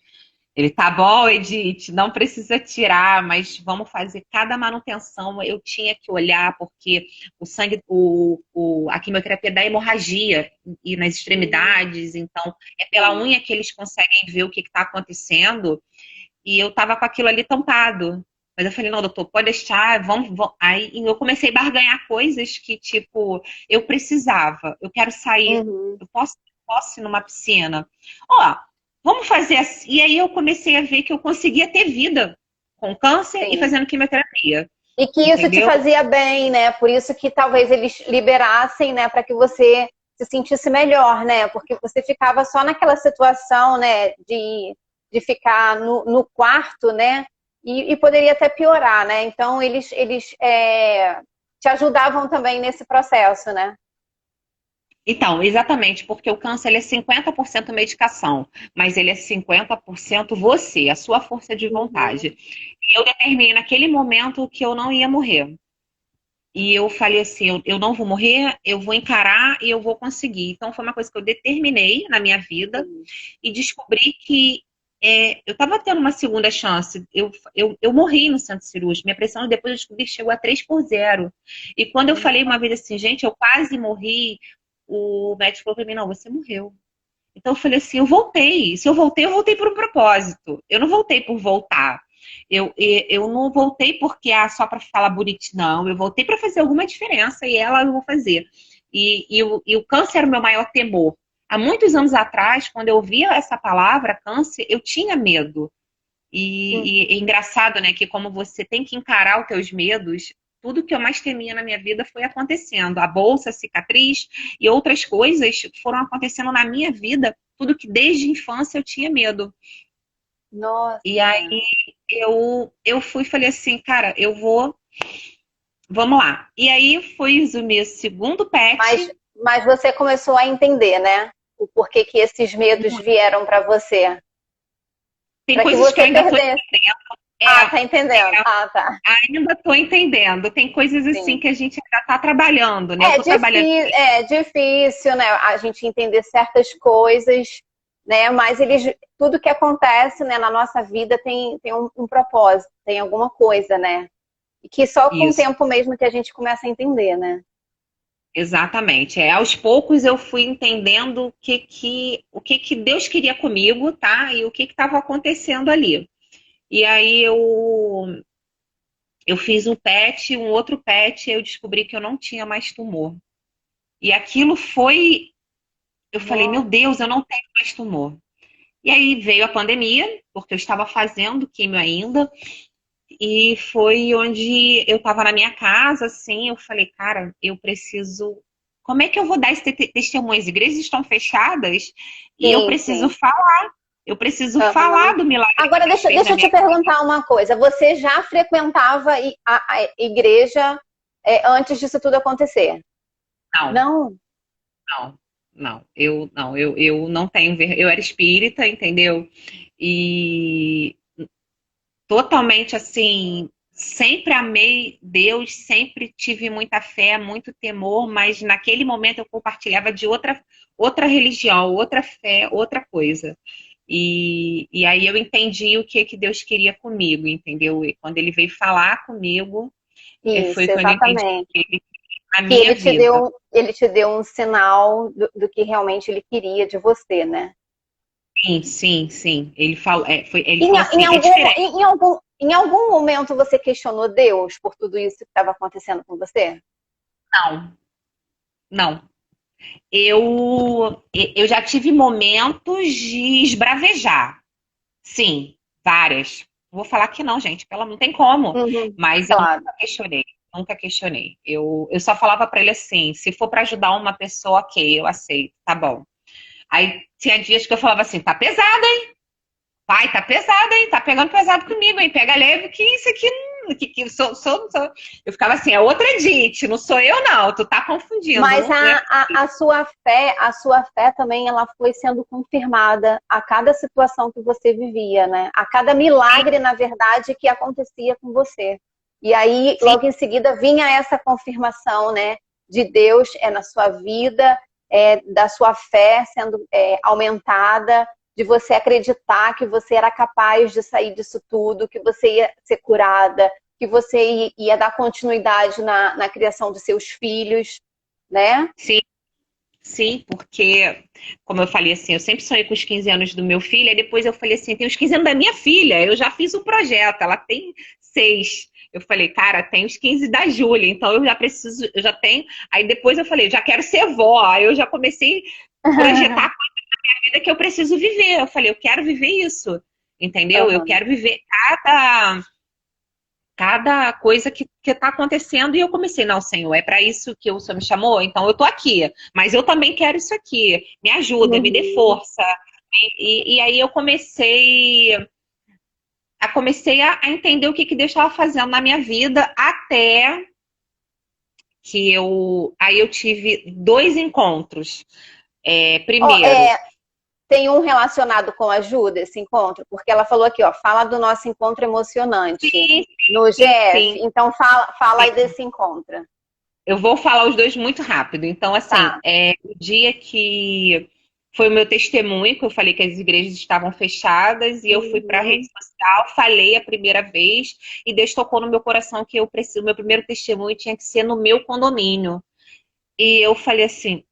Ele, tá bom, Edith, não precisa tirar, mas vamos fazer cada manutenção. Eu tinha que olhar, porque o sangue, a quimioterapia dá hemorragia e nas extremidades, então é pela unha que eles conseguem ver o que está acontecendo. E eu tava com aquilo ali tampado. Mas eu falei, não, doutor, pode deixar, vamos. Aí eu comecei a barganhar coisas que, tipo, eu precisava. Eu quero sair, Uhum. eu posso ir numa piscina. Ó, vamos fazer assim. E aí eu comecei a ver que eu conseguia ter vida com câncer e Sim. fazendo quimioterapia. E que isso te Entendeu? fazia bem, né? Por isso que talvez eles liberassem, né? Para que você se sentisse melhor, né? Porque você ficava só naquela situação, né? De ficar no quarto, né? E poderia até piorar, né? Então eles te ajudavam também nesse processo, né? Então, exatamente, porque o câncer ele é 50% medicação, mas ele é 50% você, a sua força de Uhum. vontade. Eu determinei naquele momento que eu não ia morrer. E eu falei assim, eu não vou morrer, eu vou encarar e eu vou conseguir. Então foi uma coisa que eu determinei na minha vida Sim. e descobri que eu estava tendo uma segunda chance. Eu morri no centro cirúrgico. Minha pressão depois eu descobri que chegou a 3/0. E quando eu falei uma vez assim, gente, eu quase morri, o médico falou para mim, não, você morreu. Então eu falei assim, eu voltei. Se eu voltei por um propósito. Eu não voltei por voltar. Eu não voltei porque só para falar bonito, não. Eu voltei para fazer alguma diferença e ela eu vou fazer. E o câncer era o meu maior temor. Há muitos anos atrás, quando eu via essa palavra câncer, eu tinha medo. E é engraçado, né, que como você tem que encarar os teus medos, tudo que eu mais temia na minha vida foi acontecendo. A bolsa, a cicatriz e outras coisas foram acontecendo na minha vida, tudo que desde a infância eu tinha medo. E Nossa. aí eu fui e falei assim, cara, vamos lá. E aí fui o meu segundo Mas, pet. mas você começou a entender, né? O porquê que esses medos vieram para você. Tem Para que coisas que eu você ainda estou perdesse. Ah, tá entendendo. é, Ah, tá. ainda estou entendendo. Tem coisas assim Sim. que a gente ainda está trabalhando, né? Eu estou trabalhando. É difícil, né? A gente entender certas coisas, né? Mas tudo que acontece, né, na nossa vida tem um propósito, tem alguma coisa, né? E que só com o Isso. tempo mesmo que a gente começa a entender, né? Exatamente. Aos poucos eu fui entendendo o que Deus queria comigo, tá? E o que estava acontecendo ali. E aí eu fiz um outro PET, eu descobri que eu não tinha mais tumor. E aquilo foi, eu falei, meu Nossa, Deus, eu não tenho mais tumor. E aí veio a pandemia, porque eu estava fazendo químio ainda, e foi onde eu estava na minha casa, assim, eu falei, cara, eu preciso. Como é que eu vou dar esse testemunho? As igrejas estão fechadas e sim, sim. eu preciso falar Aham. do milagre que Agora, Deus fez deixa na eu te minha perguntar uma coisa. Você já frequentava a igreja antes disso tudo acontecer? Não, Não? não, eu não tenho eu era espírita, entendeu? E totalmente assim, sempre amei Deus, sempre tive muita fé, muito temor, mas naquele momento eu compartilhava de outra religião, outra fé, outra coisa. E aí eu entendi o que Deus queria comigo, entendeu? E quando ele veio falar comigo, foi Isso, quando eu entendi exatamente. a Que minha vida. ele te deu um sinal do que realmente ele queria de você, né? Sim, sim, sim. Ele Em, falou em assim, é algum, diferente. em algum momento você questionou Deus por tudo isso que estava acontecendo com você? Não, não. Eu já tive momentos de esbravejar. Sim, várias. Vou falar que não, gente, pela não tem como. Uhum, Mas eu claro. nunca questionei, nunca questionei. Eu só falava pra ele assim, se for pra ajudar uma pessoa, ok, eu aceito, tá bom. Aí tinha dias que eu falava assim, tá pesado, hein? Pai, tá pesado, hein? Tá pegando pesado comigo, hein? Pega leve que isso aqui Eu ficava assim, é outra Edith, não sou eu não, tu tá confundindo. Mas a sua fé também, ela foi sendo confirmada a cada situação que você vivia, né? A cada milagre, na verdade, que acontecia com você. E aí, logo em seguida, vinha essa confirmação, né? De Deus na sua vida, da sua fé sendo aumentada, de você acreditar que você era capaz de sair disso tudo, que você ia ser curada, que você ia dar continuidade na criação dos seus filhos, né? Sim, porque, como eu falei assim, eu sempre sonhei com os 15 anos do meu filho, aí depois eu falei assim, tem os 15 anos da minha filha, eu já fiz o projeto, ela tem 6. Eu falei, cara, tem os 15 da Júlia, então eu já preciso, eu já tenho. Aí depois eu falei, já quero ser vó, aí eu já comecei a projetar coisas na minha vida que eu preciso viver. Eu falei, eu quero viver isso, entendeu? Eu quero viver cada coisa que está acontecendo, e eu comecei, não, Senhor, é para isso que o Senhor me chamou? Então eu tô aqui, mas eu também quero isso aqui, me ajuda, me dê força. E aí eu comecei a entender o que Deus estava fazendo na minha vida, até que aí eu tive 2 encontros. Primeiro... Tem um relacionado com ajuda, esse encontro? Porque ela falou aqui, ó, fala do nosso encontro emocionante no GF. Sim. Então, fala aí desse encontro. Eu vou falar os 2 muito rápido. Então, assim, o dia que foi o meu testemunho, que eu falei que as igrejas estavam fechadas, e eu fui para a rede social, falei a primeira vez, e Deus tocou no meu coração que o meu primeiro testemunho tinha que ser no meu condomínio. E eu falei assim...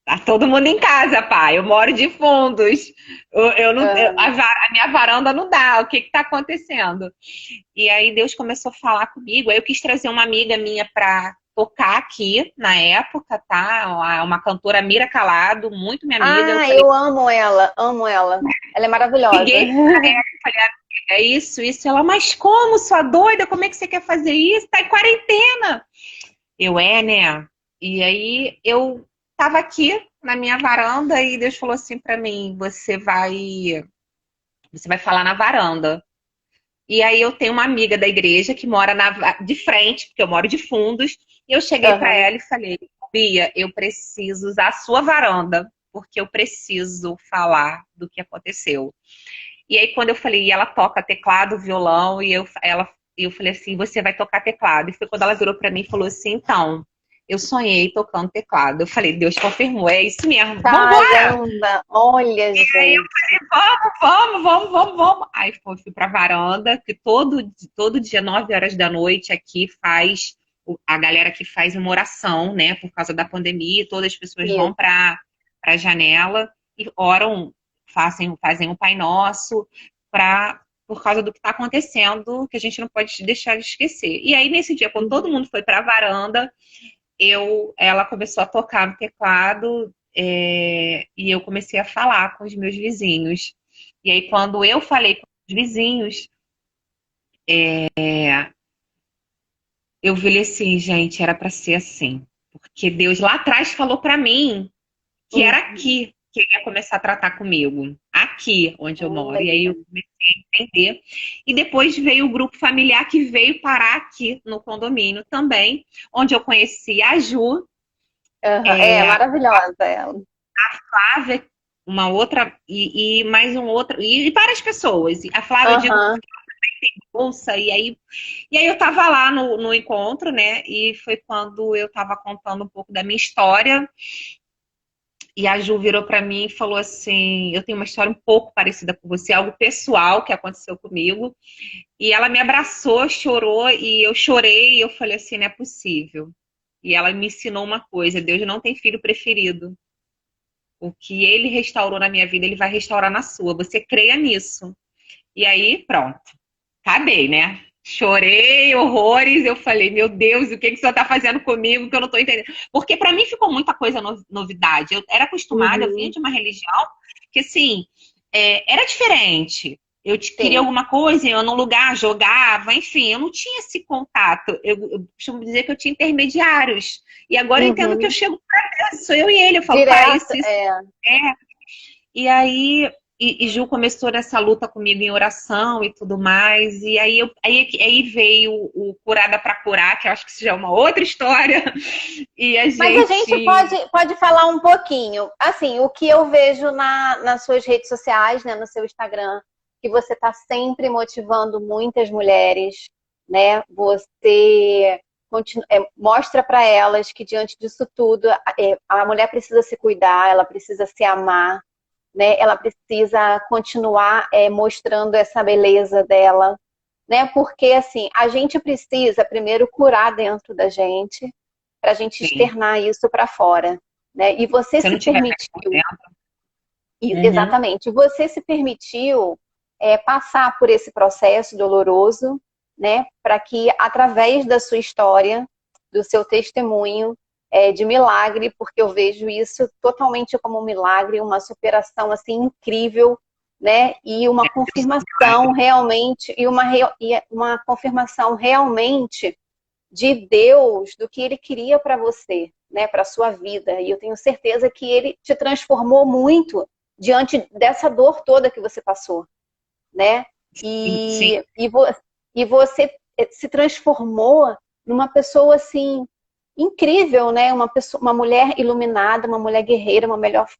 Tá todo mundo em casa, pai. Eu moro de fundos. A minha varanda não dá. O que tá acontecendo? E aí Deus começou a falar comigo. Aí eu quis trazer uma amiga minha pra tocar aqui na época, tá? Uma cantora, Mira Calado, muito minha amiga. Eu amo ela, amo ela. Ela é maravilhosa. Liguei pra ela e falei, é isso. Ela, mas como, sua doida? Como é que você quer fazer isso? Tá em quarentena. Né? E aí eu tava aqui na minha varanda e Deus falou assim pra mim, você vai falar na varanda. E aí eu tenho uma amiga da igreja que mora de frente, porque eu moro de fundos, e eu cheguei pra ela e falei, Bia, eu preciso usar a sua varanda, porque eu preciso falar do que aconteceu. E aí quando eu falei, e ela toca teclado, violão, e eu falei assim, você vai tocar teclado. E foi quando ela virou pra mim e falou assim, então... Eu sonhei tocando teclado. Eu falei, Deus confirmou, é isso mesmo. Caramba, olha, gente. Aí eu falei, vamos. Aí fui pra varanda, que todo dia, 9 horas da noite, aqui a galera que faz uma oração, né, por causa da pandemia, todas as pessoas vão pra janela e oram, fazem um Pai Nosso por causa do que está acontecendo, que a gente não pode deixar de esquecer. E aí, nesse dia, quando todo mundo foi pra varanda, ela começou a tocar no teclado e eu comecei a falar com os meus vizinhos. E aí, quando eu falei com os vizinhos, eu falei assim, gente, era para ser assim. Porque Deus lá atrás falou para mim que era aqui que ele ia começar a tratar comigo. Aqui, onde eu moro. E aí eu comecei a entender. E depois veio o grupo familiar que veio parar aqui no condomínio também, onde eu conheci a Ju. Maravilhosa ela. A Flávia, uma outra, e mais um outro, e várias pessoas. A Flávia, eu digo, também tem bolsa, e aí eu tava lá no encontro, né? E foi quando eu tava contando um pouco da minha história. E a Ju virou pra mim e falou assim, eu tenho uma história um pouco parecida com você, algo pessoal que aconteceu comigo. E ela me abraçou, chorou, e eu chorei, e eu falei assim, não é possível. E ela me ensinou uma coisa, Deus não tem filho preferido. O que ele restaurou na minha vida, ele vai restaurar na sua. Você creia nisso. E aí, pronto. Acabei, né? Chorei horrores, eu falei, meu Deus, o que o senhor tá fazendo comigo que eu não tô entendendo? Porque pra mim ficou muita coisa novidade. Eu era acostumada, eu vinha de uma religião que, assim, era diferente. Eu queria alguma coisa, eu ia num lugar, jogava, enfim, eu não tinha esse contato. Eu costumo dizer que eu tinha intermediários. E agora eu entendo que eu chego pra Deus, sou eu e ele. Eu falo, pai, isso. E aí E Ju começou nessa luta comigo em oração e tudo mais. E aí veio o Curada para Curar, que eu acho que isso já é uma outra história. E a Mas a gente gente. pode falar um pouquinho. Assim, o que eu vejo nas suas redes sociais, né, no seu Instagram, que você está sempre motivando muitas mulheres, né? Você mostra para elas que diante disso tudo, a mulher precisa se cuidar, ela precisa se amar, né? Ela precisa continuar mostrando essa beleza dela, né? Porque assim, a gente precisa primeiro curar dentro da gente, para a gente Sim. externar isso para fora, né? E você Se se não tiver permitiu, uhum. exatamente, você se permitiu passar por esse processo doloroso, né? Para que através da sua história, do seu testemunho de milagre, porque eu vejo isso totalmente como um milagre, uma superação assim incrível, né? E uma confirmação realmente e uma confirmação realmente de Deus, do que Ele queria para você, né, para sua vida. E eu tenho certeza que Ele te transformou muito diante dessa dor toda que você passou, né? Sim. E você se transformou numa pessoa assim incrível, né? Uma mulher iluminada, uma mulher guerreira,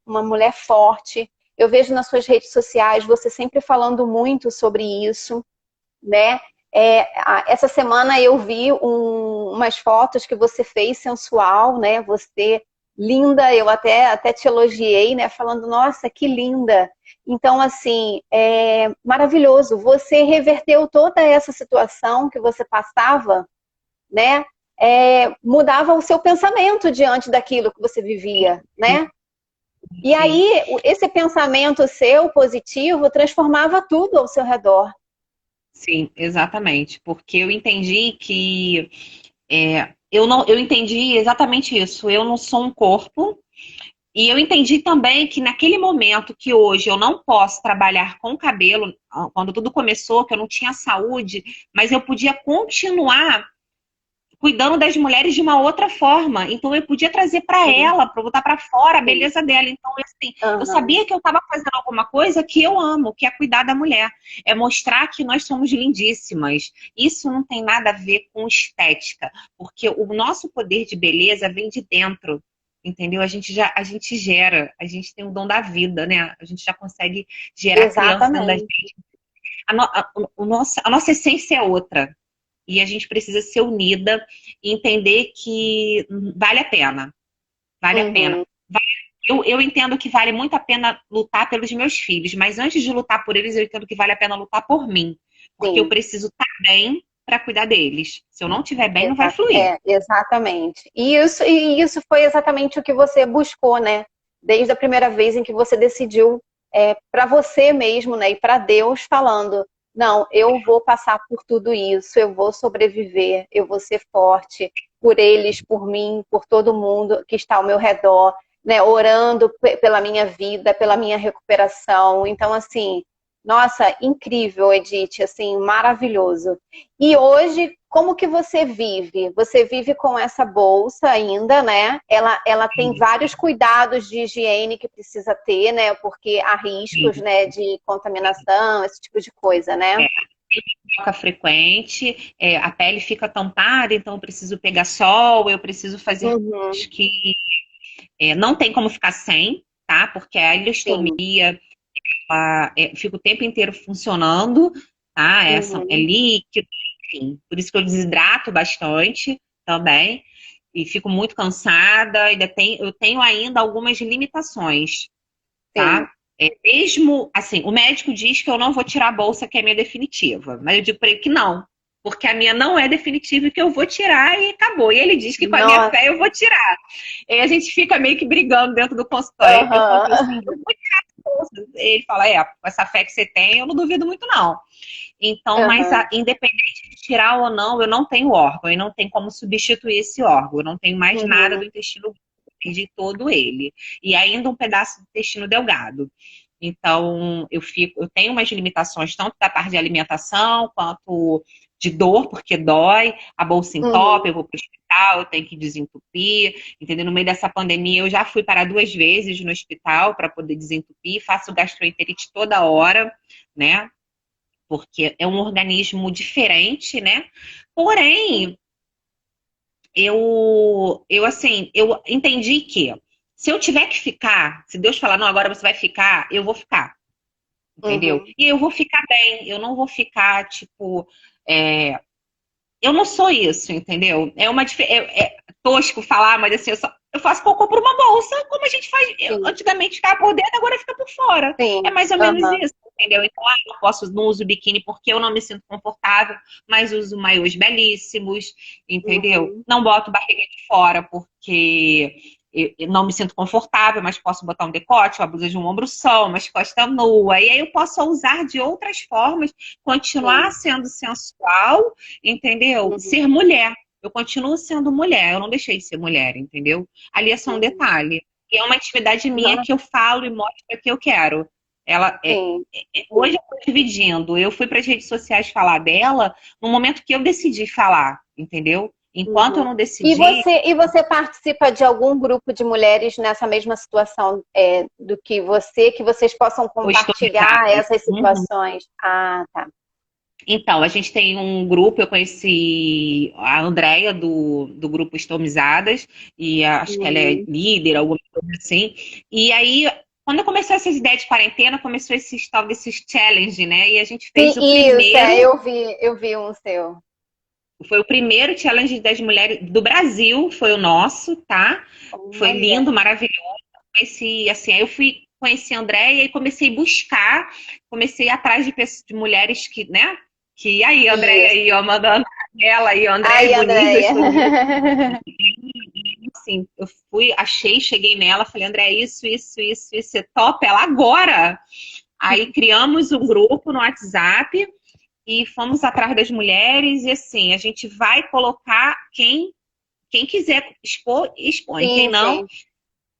uma mulher forte. Eu vejo nas suas redes sociais você sempre falando muito sobre isso, né? Essa semana eu vi umas fotos que você fez sensual, né? Você linda, eu até te elogiei, né? Falando, nossa, que linda. Então, assim, maravilhoso. Você reverteu toda essa situação que você passava, né? Mudava o seu pensamento diante daquilo que você vivia, né? E Sim. aí, esse pensamento seu positivo transformava tudo ao seu redor. Sim, exatamente. Porque eu entendi que eu entendi exatamente isso. Eu não sou um corpo. E eu entendi também que naquele momento que hoje eu não posso trabalhar com cabelo, quando tudo começou, que eu não tinha saúde, mas eu podia continuar cuidando das mulheres de uma outra forma. Então eu podia trazer para Sim, ela, para botar para fora a sim. beleza dela. Então assim, eu Uhum. sabia que eu estava fazendo alguma coisa que eu amo, que é cuidar da mulher, é mostrar que nós somos lindíssimas. Isso não tem nada a ver com estética, porque o nosso poder de beleza vem de dentro. Entendeu? A gente gera, a gente tem o dom da vida, né? A gente já consegue gerar criança dentro da Exatamente. gente. A nossa essência é outra. E a gente precisa ser unida e entender que vale a pena. Vale a pena. Uhum. Eu entendo que vale muito a pena lutar pelos meus filhos, mas antes de lutar por eles, eu entendo que vale a pena lutar por mim. Porque eu Sim, preciso estar bem para cuidar deles. Se eu não estiver bem, não vai fluir. exatamente. E isso foi exatamente o que você buscou, né? Desde a primeira vez em que você decidiu para você mesmo, né? E para Deus falando, não, eu vou passar por tudo isso, eu vou sobreviver, eu vou ser forte por eles, por mim, por todo mundo que está ao meu redor, né? Orando pela minha vida, pela minha recuperação. Então, assim, nossa, incrível, Edith, assim, maravilhoso. E hoje, como que você vive? Você vive com essa bolsa ainda, né? Ela tem Sim, vários cuidados de higiene que precisa ter, né? Porque há riscos, sim. né, de contaminação, esse tipo de coisa, né? É, troca frequente, a pele fica tampada, então eu preciso pegar sol, eu preciso fazer Uhum, coisas que não tem como ficar sem, tá? Porque a sim. ileostomia fica o tempo inteiro funcionando, tá? É Uhum, líquido, enfim. Por isso que eu desidrato bastante também. E fico muito cansada. Eu tenho ainda algumas limitações, sim. tá? Mesmo, assim, o médico diz que eu não vou tirar a bolsa, que é a minha definitiva. Mas eu digo para ele que não. Porque a minha não é definitiva e que eu vou tirar e acabou. E ele diz que com a minha Nossa. fé eu vou tirar. E aí a gente fica meio que brigando dentro do consultório. Eu falo assim, Aham. eu vou tirar a bolsa. Ele fala, com essa fé que você tem, eu não duvido muito, não. Então, mas Aham. independente de tirar ou não, eu não tenho órgão e não tem como substituir esse órgão. Eu não tenho mais nada do Uhum. intestino, perdi todo ele. E ainda um pedaço do intestino delgado. Então, eu tenho umas limitações, tanto da parte de alimentação, quanto de dor, porque dói, a bolsa entope, eu vou para o hospital, eu tenho que desentupir, entendeu? No meio dessa pandemia, eu já fui parar 2 vezes no hospital para poder desentupir, faço gastroenterite toda hora, né? Porque é um organismo diferente, né? Porém, eu entendi que se eu tiver que ficar, se Deus falar, não, agora você vai ficar, eu vou ficar, entendeu? E eu vou ficar bem, eu não vou ficar, tipo, eu não sou isso, entendeu? É tosco falar, mas assim, eu faço cocô por uma bolsa, como a gente faz. Antigamente ficava por dentro, agora fica por fora. Sim. É mais ou menos isso, entendeu? Então, eu não uso biquíni porque eu não me sinto confortável, mas uso maiôs belíssimos, entendeu? Não boto barriga de fora porque eu não me sinto confortável, mas posso botar um decote, uma blusa de um ombro só, uma costa nua. E aí eu posso usar de outras formas, continuar sendo sensual, entendeu? Ser mulher. Eu continuo sendo mulher, eu não deixei de ser mulher, entendeu? Ali é só um detalhe. E é uma intimidade minha que eu falo e mostro o que eu quero. Hoje eu estou dividindo. Eu fui para as redes sociais falar dela no momento que eu decidi falar, entendeu? Enquanto eu não decidi... E você participa de algum grupo de mulheres nessa mesma situação do que vocês possam compartilhar essas situações? Ah, tá. Então, a gente tem um grupo, eu conheci a Andrea do grupo Estomizadas, e acho que ela é líder, alguma coisa assim. E aí, quando eu comecei essas ideias de quarentena, começou esses challenge, né? E a gente fez o primeiro... eu vi um seu. Foi o primeiro challenge das mulheres do Brasil, foi o nosso, tá? Foi lindo, maravilhoso. Assim, aí eu conheci a Andréia e comecei a buscar, comecei atrás de mulheres que, né? Que aí, Andréia, aí, ó, mandando ela aí, Andréia bonita. Assim, eu cheguei nela, falei, Andréia, isso, é top, ela agora. Aí criamos um grupo no WhatsApp e fomos atrás das mulheres e assim, a gente vai colocar quem quiser expor, expõe. Quem não,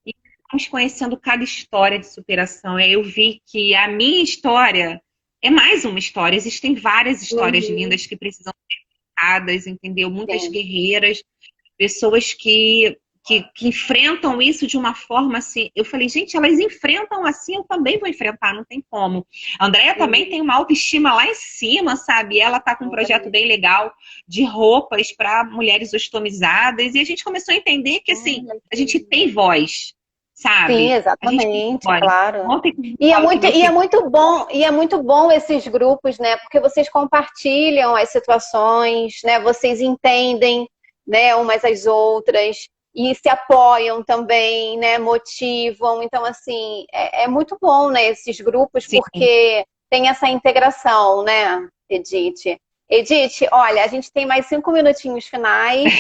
e estamos conhecendo cada história de superação. Aí eu vi que a minha história é mais uma história. Existem várias histórias lindas que precisam ser contadas, entendeu? Muitas guerreiras, pessoas que enfrentam isso de uma forma assim. Eu falei, gente, elas enfrentam assim, eu também vou enfrentar, não tem como. A Andréia também tem uma autoestima lá em cima, sabe? Ela tá com um projeto bem legal de roupas para mulheres ostomizadas, e a gente começou a entender que assim, a gente tem voz, sabe? Sim, exatamente, claro. E é muito bom esses grupos, né? Porque vocês compartilham as situações, né? Vocês entendem, né, umas às outras. E se apoiam também, né? Motivam. Então, assim, é muito bom, né? Esses grupos, porque tem essa integração, né, Edith? Edith, olha, a gente tem mais 5 minutinhos finais.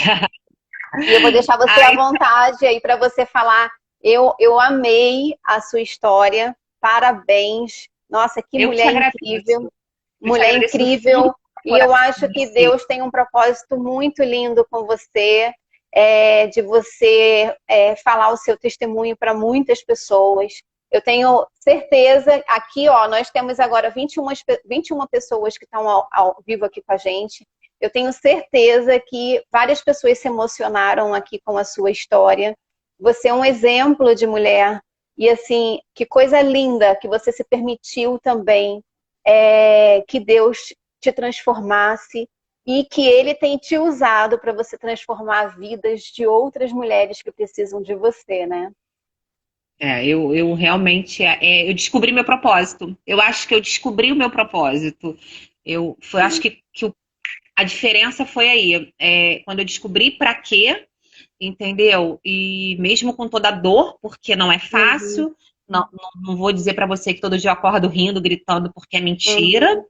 E eu vou deixar você à vontade aí para você falar. Eu amei a sua história. Parabéns. Nossa, que mulher incrível. Mulher incrível. E eu acho que Deus tem um propósito muito lindo com você. De você falar o seu testemunho para muitas pessoas. Eu tenho certeza, aqui ó, nós temos agora 21 pessoas que estão ao vivo aqui com a gente. Eu tenho certeza que várias pessoas se emocionaram aqui com a sua história. Você é um exemplo de mulher. E assim, que coisa linda que você se permitiu também que Deus te transformasse e que Ele tem te usado para você transformar vidas de outras mulheres que precisam de você, né? Eu realmente eu descobri meu propósito. Eu acho que eu descobri o meu propósito. Acho que a diferença foi aí. Quando eu descobri para quê, entendeu? E mesmo com toda a dor, porque não é fácil, não vou dizer para você que todo dia eu acordo rindo, gritando, porque é mentira.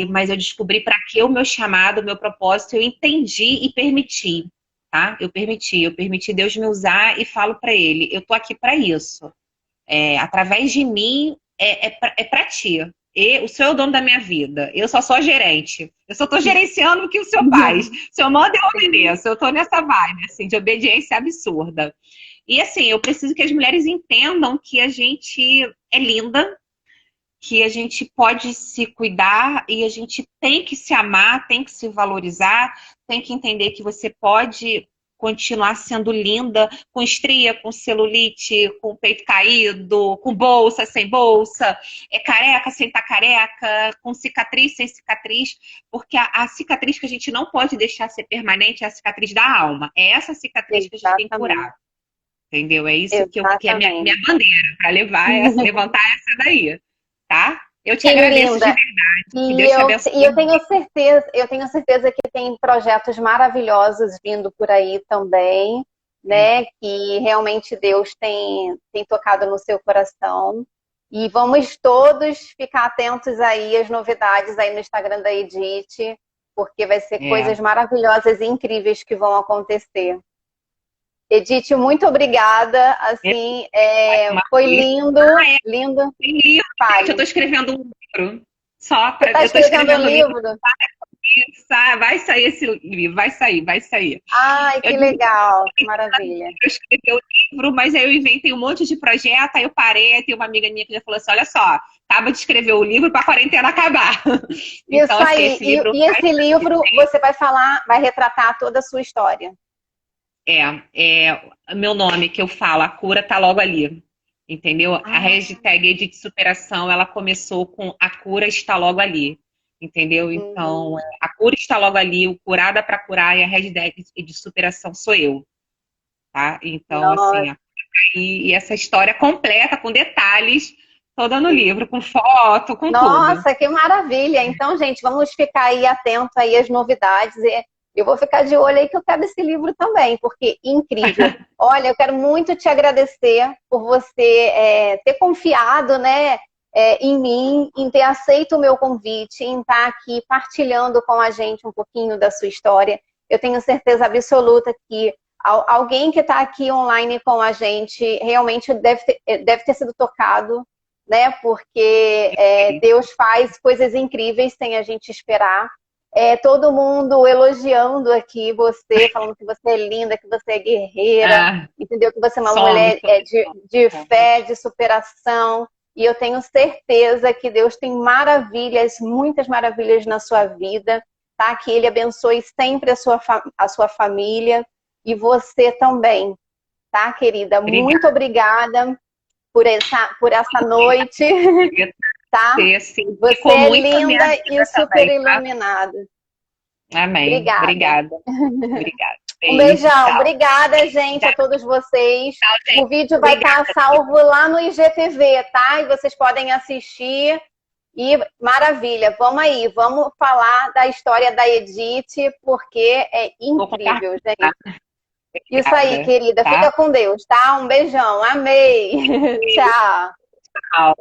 Mas eu descobri para que o meu chamado, o meu propósito, eu entendi e permiti, tá? Eu permiti Deus me usar e falo para Ele, eu tô aqui para isso. Através de mim, é para ti. O Senhor é o dono da minha vida. Eu só sou gerente. Eu só tô gerenciando o que o Senhor faz. O Senhor manda, eu obedeço. Eu tô nessa vibe, assim, de obediência absurda. E assim, eu preciso que as mulheres entendam que a gente é linda, que a gente pode se cuidar e a gente tem que se amar, tem que se valorizar, tem que entender que você pode continuar sendo linda, com estria, com celulite, com peito caído, com bolsa, sem bolsa, careca sem estar careca, com cicatriz, sem cicatriz, porque a cicatriz que a gente não pode deixar ser permanente é a cicatriz da alma. É essa cicatriz que a gente tem que curar. Entendeu? É isso que é minha bandeira, para levantar essa daí, tá? Eu te agradeço linda. de verdade. Que Deus te abençoe. E eu tenho certeza que tem projetos maravilhosos vindo por aí também, né? Que realmente Deus tem tocado no seu coração. E vamos todos ficar atentos aí às novidades aí no Instagram da Edith, porque vai ser coisas maravilhosas e incríveis que vão acontecer. Edith, muito obrigada. Assim, foi lindo, lindo. Eu estou escrevendo um livro. Só para. Tá escrevendo um livro? Vai sair esse livro, vai sair. Ai, que legal, que maravilha. Eu escrevi o livro, mas aí eu inventei um monte de projeto, aí eu parei, tem uma amiga minha que já falou assim, olha só, acaba de escrever o livro para a quarentena acabar. Então, isso aí, e esse livro você vai retratar toda a sua história. Meu nome que eu falo, a cura tá logo ali. Entendeu? A hashtag Edith Superação, ela começou com a cura está logo ali. Entendeu? Então, a cura está logo ali, o curada para curar, e a hashtag de superação sou eu. Tá? Então, assim, e essa história completa, com detalhes, toda no livro, com foto, com tudo. Nossa, que maravilha! Então, gente, vamos ficar aí atento aí às novidades. Eu vou ficar de olho aí que eu quero esse livro também, porque incrível. Olha, eu quero muito te agradecer por você ter confiado, né, em mim, em ter aceito o meu convite, em estar aqui partilhando com a gente um pouquinho da sua história. Eu tenho certeza absoluta que alguém que está aqui online com a gente realmente deve ter sido tocado, né, porque Deus faz coisas incríveis sem a gente esperar. Todo mundo elogiando aqui você, falando que você é linda, que você é guerreira, entendeu? Que você é uma mulher de fé, de superação. E eu tenho certeza que Deus tem maravilhas, muitas maravilhas na sua vida, tá? Que Ele abençoe sempre a sua família e você também, tá, querida? Obrigada. Muito obrigada por essa noite. Tá? Você é linda e super iluminada. Amém. Obrigada. Um beijão. Tchau. Obrigada, gente, a todos vocês. Tchau, o vídeo vai estar salvo lá no IGTV, tá? E vocês podem assistir. E maravilha, vamos aí, vamos falar da história da Edith, porque é incrível, gente. Isso aí, querida. Fica com Deus, tá? Um beijão. Amei. Tchau. Tchau.